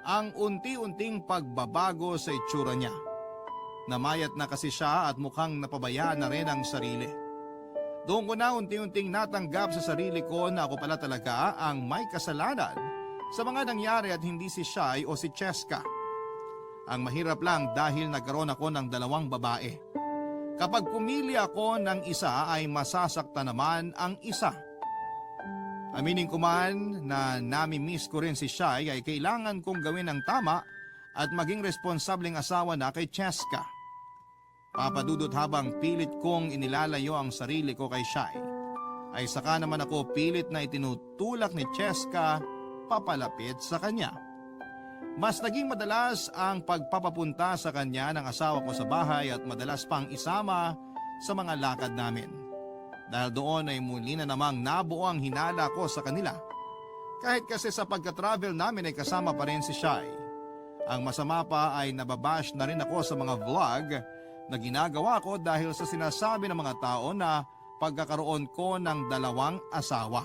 ang unti-unting pagbabago sa itsura niya. Namayat na kasi siya at mukhang napabayaan na rin ang sarili. Doon ko na unti-unting natanggap sa sarili ko na ako pala talaga ang may kasalanan sa mga nangyari at hindi si Shai o si Cheska. Ang mahirap lang dahil nagkaroon ako ng 2 babae. Kapag pumili ako ng isa ay masasaktan naman ang isa. Aminin ko man na nami-miss ko rin si Shai ay kailangan kong gawin ang tama at maging responsableng asawa na kay Cheska. Papadudot habang pilit kong inilalayo ang sarili ko kay Shai, ay saka naman ako pilit na itinutulak ni Cheska papalapit sa kanya. Mas naging madalas ang pagpapapunta sa kanya ng asawa ko sa bahay at madalas pang isama sa mga lakad namin. Dahil doon ay muli na namang nabuo ang hinala ko sa kanila. Kahit kasi sa pagka-travel namin ay kasama pa rin si Shai. Ang masama pa ay nababash na rin ako sa mga vlog na ginagawa ko dahil sa sinasabi ng mga tao na pagkakaroon ko ng 2 asawa.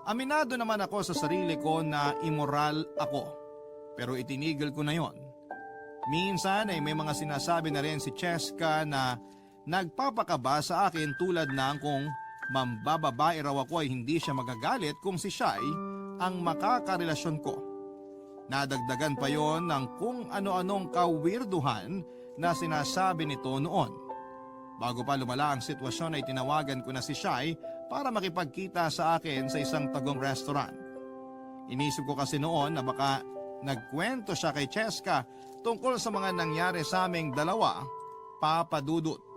Aminado naman ako sa sarili ko na immoral ako, pero itinigil ko na yon. Minsan ay may mga sinasabi na rin si Cheska na nagpapakaba sa akin tulad ng kung mambababae raw ako ay hindi siya magagalit kung si Shai ang makakarelasyon ko. Nadagdagan pa yon ng kung ano-anong kawirduhan na sinasabi nito noon. Bago pa lumala ang sitwasyon ay tinawagan ko na si Shai para makipagkita sa akin sa isang tagong restaurant. Inisip ko kasi noon na baka nagkwento siya kay Cheska tungkol sa mga nangyari sa aming 2, Papa Dudut.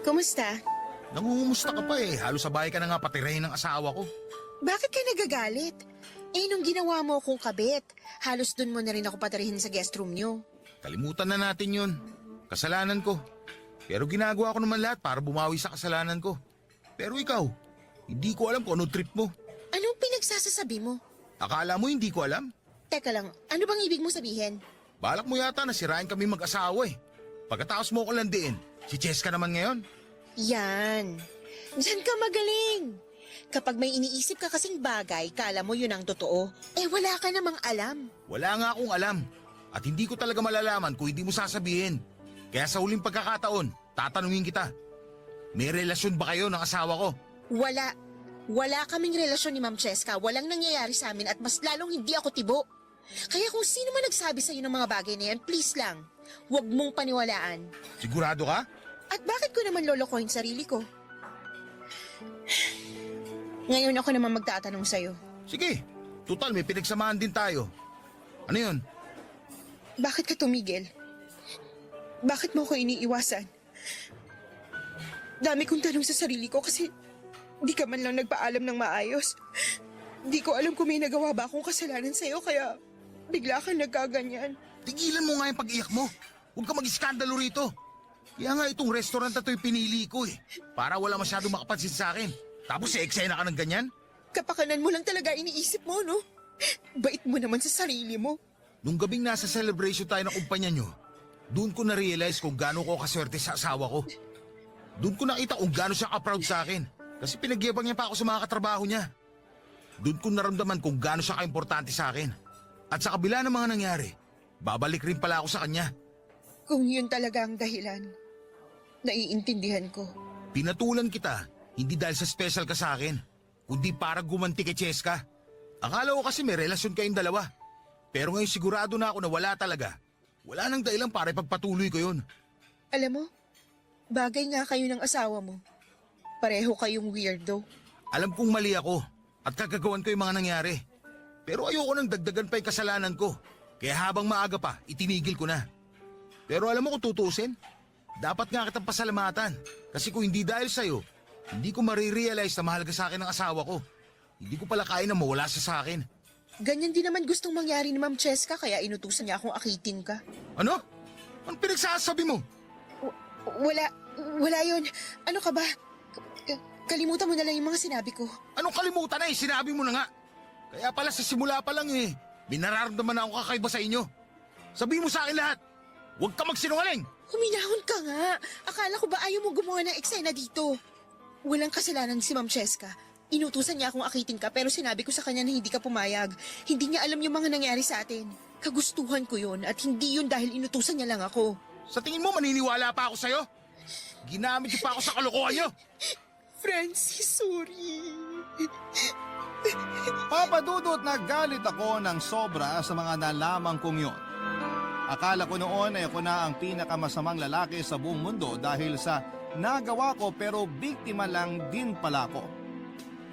Kumusta? Nangungumusta ka pa eh. Halos sabay ka na nga patirahin ng asawa ko. Bakit ka nagagalit? Eh, nung ginawa mo akong kabit, halos dun mo na rin ako patarihin sa guest room nyo. Kalimutan na natin yun. Kasalanan ko. Pero ginagawa ko naman lahat para bumawi sa kasalanan ko. Pero ikaw, hindi ko alam kung ano trip mo. Anong pinagsasasabi mo? Akala mo hindi ko alam? Teka lang, ano bang ibig mo sabihin? Balak mo yata na sirain kami mag-asawa eh. Pagkatapos mo ko landiin, si Cheska naman ngayon. Yan. Diyan ka magaling. Kapag may iniisip ka kasing bagay, kala mo yun ang totoo. Eh wala ka namang alam. Wala nga akong alam. At hindi ko talaga malalaman kung hindi mo sasabihin. Kaya sa huling pagkakataon, tatanungin kita. May relasyon ba kayo ng asawa ko? Wala. Wala kaming relasyon ni Ma'am Cheska. Walang nangyayari sa amin at mas lalong hindi ako tibo. Kaya kung sino man nagsabi sa'yo ng mga bagay na yan, please lang, huwag mong paniwalaan. Sigurado ka? At bakit ko naman lolokohin sarili ko? Ngayon ako naman magtatanong sa'yo. Sige, total may pinagsamahan din tayo. Ano yun? Bakit ka tumigil? Bakit mo ko iniiwasan? Dami kong tanong sa sarili ko kasi di ka man lang nagpaalam ng maayos. Di ko alam kung may nagawa ba akong kasalanan sa'yo kaya bigla kang nagkaganyan. Tigilan mo nga yung pag-iyak mo. Huwag ka mag-iskandalo rito. Kaya nga itong restaurant na ito'y pinili ko eh. Para wala masyadong makapansin sa akin. Tapos eksena ka ng ganyan? Kapakanan mo lang talaga iniisip mo, no? Bait mo naman sa sarili mo. Nung gabing nasa celebration tayo ng kumpanya nyo, doon ko na-realize kung gaano ko kaswerte sa asawa ko. Doon ko nakita kung gaano siya ka-proud sa akin. Kasi pinagyabang niya pa ako sa mga katrabaho niya. Doon ko naramdaman kung gaano siya ka-importante sa akin. At sa kabila ng mga nangyari, babalik rin pala ako sa kanya. Kung yun talaga ang dahilan, naiintindihan ko. Pinatulan kita, hindi dahil sa special ka sa akin, kundi para gumanti kay Cheska. Akala ko kasi may relasyon kayong 2. Pero ngayon sigurado na ako na wala talaga. Wala nang dahilan para ipagpatuloy ko yun. Alam mo, bagay nga kayo ng asawa mo. Pareho kayong weirdo. Alam kong mali ako at kagagawan ko yung mga nangyari. Pero ayoko nang dagdagan pa yung kasalanan ko. Kaya habang maaga pa, itinigil ko na. Pero alam mo kung tutusin, dapat nga kitang pasalamatan. Kasi kung hindi dahil sa'yo, hindi ko marirealize na mahalaga sa akin ang asawa ko. Hindi ko pala kaya na mawala siya sa akin. Ganyan din naman gustong mangyari ni Ma'am Cheska kaya inutusan niya akong akitin ka. Ano? Anong pinagsasabi mo? Wala yun. Ano ka ba? Kalimutan mo na lang yung mga sinabi ko. Anong kalimutan na sinabi mo na nga. Kaya pala sa simula pa lang binararamdaman na ako kakaiba sa inyo. Sabihin mo sa akin lahat. Huwag ka magsinungaling. Huminahon ka nga. Akala ko ba ayaw mo gumawa ng eksena dito? Walang kasalanan si Ma'am Cheska. Inutusan niya akong akitin ka pero sinabi ko sa kanya na hindi ka pumayag. Hindi niya alam yung mga nangyari sa atin. Kagustuhan ko yun at hindi yun dahil inutusan niya lang ako. Sa tingin mo maniniwala pa ako sa'yo? Ginamit niyo pa ako sa kalokohan niyo. Francis, sorry. Papa Dudut, naggalit ako ng sobra sa mga nalaman kong yon. Akala ko noon ay ako na ang pinakamasamang lalaki sa buong mundo dahil sa nagawa ko pero biktima lang din pala ko.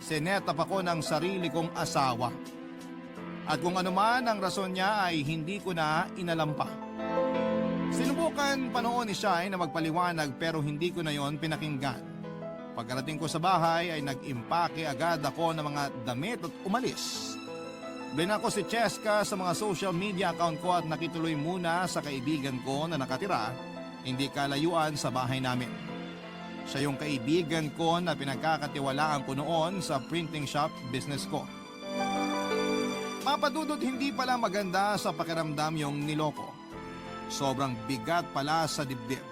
Sinetap ako ng sarili kong asawa. At kung ano man ang rason niya ay hindi ko na inalam pa. Sinubukan pa noon ni Shai na magpaliwanag pero hindi ko na yon pinakinggan. Pagkarating ko sa bahay ay nag-impake agad ako ng mga damit at umalis. Blinak ko si Cheska sa mga social media account ko at nakituloy muna sa kaibigan ko na nakatira, hindi kalayuan sa bahay namin. Siya yung kaibigan ko na pinagkakatiwalaan ko noon sa printing shop business ko. Papadudod, hindi pala maganda sa pakiramdam yung niloko. Sobrang bigat pala sa dibdib.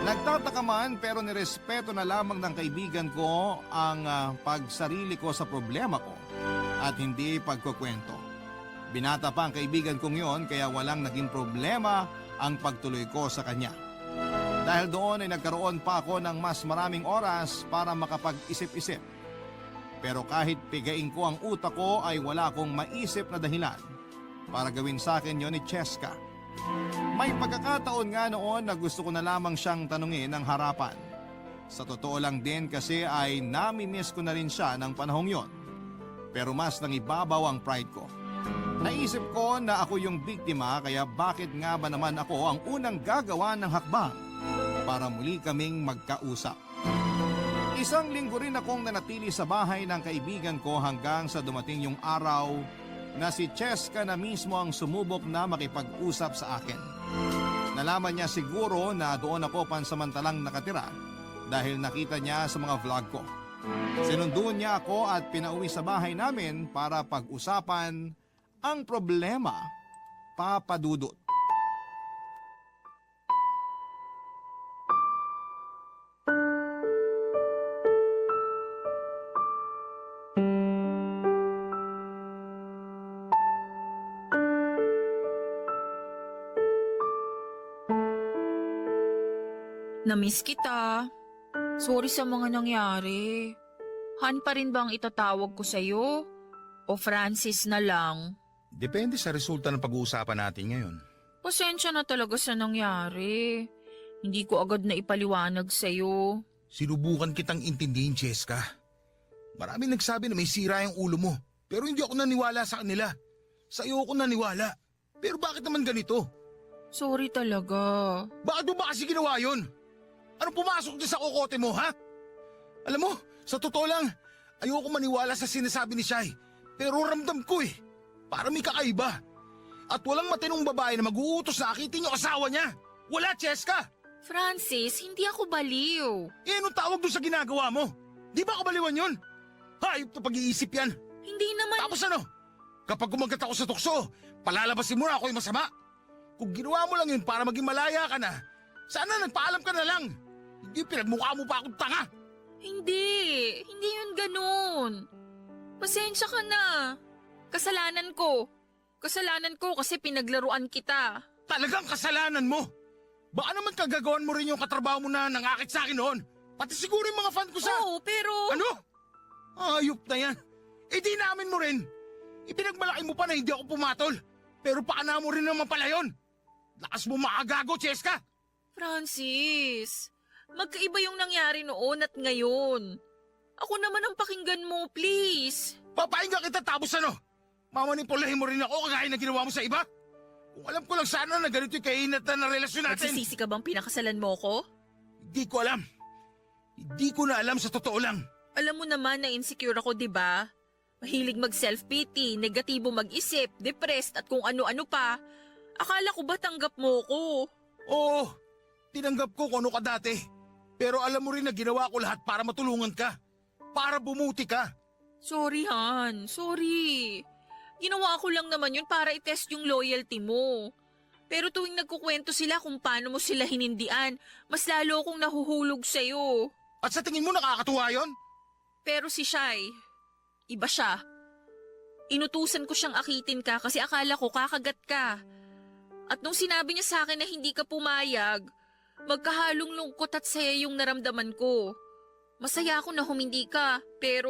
Nagtataka man pero nirespeto na lamang ng kaibigan ko ang pagsarili ko sa problema ko at hindi pagkukwento. Binata pa ang kaibigan kong yon kaya walang naging problema ang pagtuloy ko sa kanya. Dahil doon ay nagkaroon pa ako ng mas maraming oras para makapag-isip-isip. Pero kahit pigain ko ang utak ko ay wala akong maisip na dahilan para gawin sa akin yon ni Cheska. May pagkakataon nga noon na gusto ko na lamang siyang tanungin ng harapan. Sa totoo lang din kasi ay nami-miss ko na rin siya ng panahong yon. Pero mas nangibabaw ang pride ko. Naisip ko na ako yung biktima kaya bakit nga ba naman ako ang unang gagawa ng hakbang para muli kaming magkausap. Isang linggo rin akong nanatili sa bahay ng kaibigan ko hanggang sa dumating yung araw na si Cheska na mismo ang sumubok na makipag-usap sa akin. Nalaman niya siguro na doon ako pansamantalang nakatira dahil nakita niya sa mga vlog ko. Sinunduan niya ako at pinauwi sa bahay namin para pag-usapan ang problema, Papa Dudut. Namiss kita. Sorry sa mga nangyari. Han pa rin ba ang itatawag ko sa'yo? O Francis na lang? Depende sa resulta ng pag-uusapan natin ngayon. Pasensya na talaga sa nangyari. Hindi ko agad na ipaliwanag sa'yo. Sinubukan kitang intindihin, Cheska. Maraming nagsabi na may sira yung ulo mo. Pero hindi ako naniwala sa kanila. Sa iyo ako naniwala. Pero bakit naman ganito? Sorry talaga. Bakit mo ba kasi ginawa yun? Anong pumasok din sa kokote mo, ha? Alam mo, sa totoo lang, ayoko maniwala sa sinasabi ni Shai. Pero ramdam ko para may kakaiba. At walang matinong babae na mag-uutos na akitin yung asawa niya. Wala, Cheska! Francis, hindi ako baliw. Anong tawag doon sa ginagawa mo? Di ba kabaliwan yun? Hayop na pag-iisip yan. Hindi naman... Tapos ano? Kapag kumagat ako sa tukso, palalabasin mo na ako yung masama. Kung ginawa mo lang yun para maging malaya ka na, sana nagpaalam ka na lang. Hindi pinagmukha mo pa akong tanga. Hindi yun ganun. Pasensya ka na. Kasalanan ko kasi pinaglaruan kita. Talagang kasalanan mo. Baka naman kagagawan mo rin yung katrabaho mo na nangakit sa akin noon. Pati siguro yung mga fan ko sa... Oo, pero... Ano? Ayop na yan. Di namin mo rin. Ipinagmalaki mo pa na hindi ako pumatol. Pero paana mo rin naman pala yun. Lakas mo makagago, Cheska. Francis, magkaiba yung nangyari noon at ngayon. Ako naman ang pakinggan mo, please. Papahinga kita tapos ano? Mamanipulahin mo rin ako kagaya na ginawa mo sa iba? Kung alam ko lang sana na ganito yung kainatan na relasyon natin. Nagsisisi ka bang pinakasalan mo ko? Hindi ko alam. Hindi ko na alam sa totoo lang. Alam mo naman na insecure ako, di ba? Mahilig mag-self-pity, negatibo mag-isip, depressed at kung ano-ano pa. Akala ko ba tanggap mo ko? Oo, tinanggap ko kung ano ka dati. Pero alam mo rin na ginawa ko lahat para matulungan ka. Para bumuti ka. Sorry, Han. Sorry. Ginawa ko lang naman yun para i-test yung loyalty mo. Pero tuwing nagkukwento sila kung paano mo sila hinindian, mas lalo akong nahuhulog sa'yo. At sa tingin mo nakakatuwa yon? Pero si Shai, iba siya. Inutusan ko siyang akitin ka kasi akala ko kakagat ka. At nung sinabi niya sa akin na hindi ka pumayag, magkahalong lungkot at saya yung naramdaman ko. Masaya ako na humindi ka, pero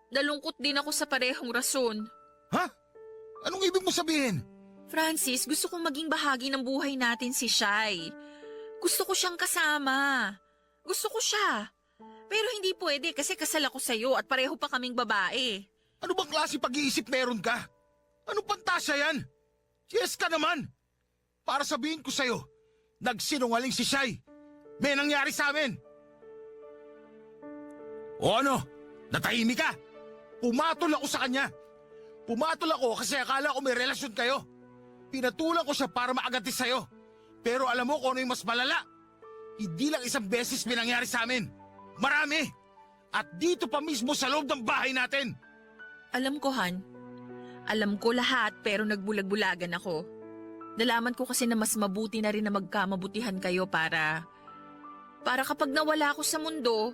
nalungkot din ako sa parehong rason. Ha? Anong ibig mo sabihin? Francis, gusto kong maging bahagi ng buhay natin si Shai. Gusto ko siyang kasama. Gusto ko siya. Pero hindi pwede kasi kasal ako sa'yo at pareho pa kaming babae. Ano bang klase pag-iisip meron ka? Anong pantasya yan? Yes ka naman. Para sabihin ko sa'yo, nagsinungaling si Shai. May nangyari sa amin. O ano? Natahimik ka? Pumatol ako sa kanya. Pumatol ako kasi akala ko may relasyon kayo. Pinatulan ko siya para maagati sa'yo. Pero alam mo kung ano yung mas malala? Hindi lang isang beses may nangyari sa amin. Marami. At dito pa mismo sa loob ng bahay natin. Alam ko, Han. Alam ko lahat pero nagbulag-bulagan ako. Nalaman ko kasi na mas mabuti na rin na magkamabutihan kayo para kapag nawala ako sa mundo,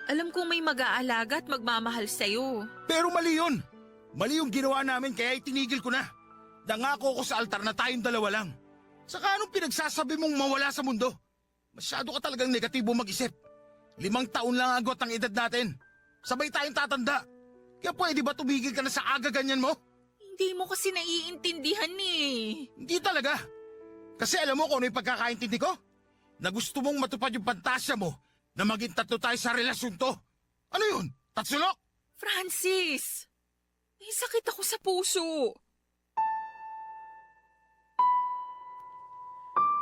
alam kong may mag-aalaga at magmamahal sa'yo. Pero mali yun. Mali yung ginawa namin kaya itinigil ko na. Nangako ko sa altar na tayong dalawa lang. Saka anong pinagsasabi mong mawala sa mundo? Masyado ka talagang negatibo mag-isip. 5 taon lang agwat ang edad natin. Sabay tayong tatanda. Kaya pwede ba tumigil ka na sa aga ganyan mo? Hindi mo kasi naiintindihan eh. Hindi talaga. Kasi alam mo kung ano yung pagkakaintindi ko? Na gusto mong matupad yung pantasya mo na maging tatlo tayo sa relasyon to. Ano yun? Tatsulok? Francis! May sakit ako sa puso.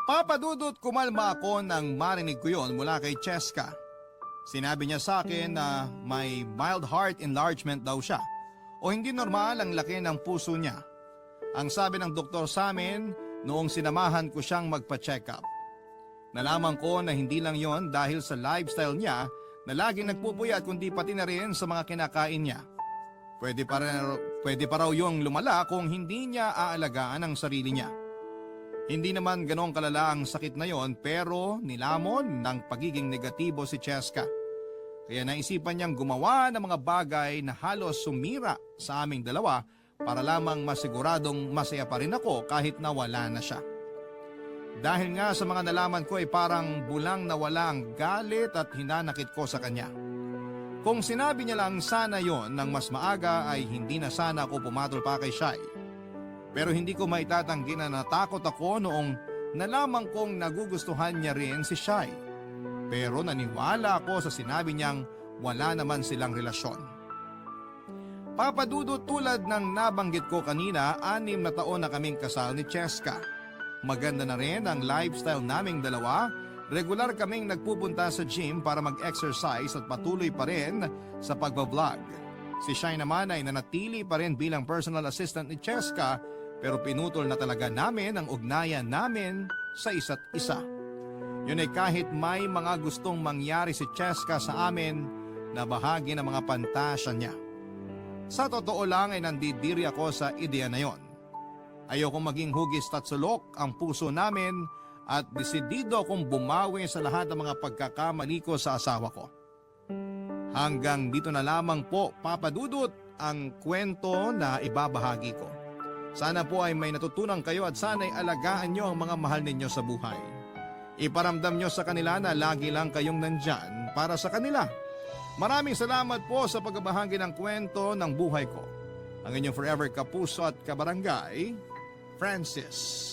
Papadudot kumalma ako nang marinig ko yon mula kay Cheska. Sinabi niya sa akin na may mild heart enlargement daw siya o hindi normal ang laki ng puso niya. Ang sabi ng doktor sa amin noong sinamahan ko siyang magpa-check up. Nalaman ko na hindi lang yon dahil sa lifestyle niya na laging nagpupuyat kundi pati na rin sa mga kinakain niya. Pwede pa raw yung lumala kung hindi niya aalagaan ang sarili niya. Hindi naman ganong kalala ang sakit na yon pero nilamon ng pagiging negatibo si Cheska. Kaya naisipan niyang gumawa ng mga bagay na halos sumira sa aming dalawa para lamang masiguradong masaya pa rin ako kahit nawala na siya. Dahil nga sa mga nalaman ko ay parang bulang nawala ang galit at hinanakit ko sa kanya. Kung sinabi niya lang sana yon ng mas maaga ay hindi na sana ako pumatol pa kay Shai. Pero hindi ko maitatanggi na natakot ako noong nalaman kong nagugustuhan niya rin si Shai. Pero naniwala ako sa sinabi niyang wala naman silang relasyon. Papadudot tulad ng nabanggit ko kanina, 6 na taon na kaming kasal ni Cheska. Maganda na rin ang lifestyle naming dalawa. Regular kaming nagpupunta sa gym para mag-exercise at patuloy pa rin sa pagbablog. Si Shai naman ay nanatili pa rin bilang personal assistant ni Cheska pero pinutol na talaga namin ang ugnayan namin sa isa't isa. Yun ay kahit may mga gustong mangyari si Cheska sa amin na bahagi ng mga pantasya niya. Sa totoo lang ay nandidiri ako sa ideya na yon. Ayokong maging hugis at sulok ang puso namin at desidido akong bumawi sa lahat ng mga pagkakamali ko sa asawa ko. Hanggang dito na lamang po, Papadudot, ang kwento na ibabahagi ko. Sana po ay may natutunan kayo at sana'y alagaan nyo ang mga mahal ninyo sa buhay. Iparamdam nyo sa kanila na lagi lang kayong nandyan para sa kanila. Maraming salamat po sa pagbabahagi ng kwento ng buhay ko. Ang inyong forever kapuso at kabarangay, Francis.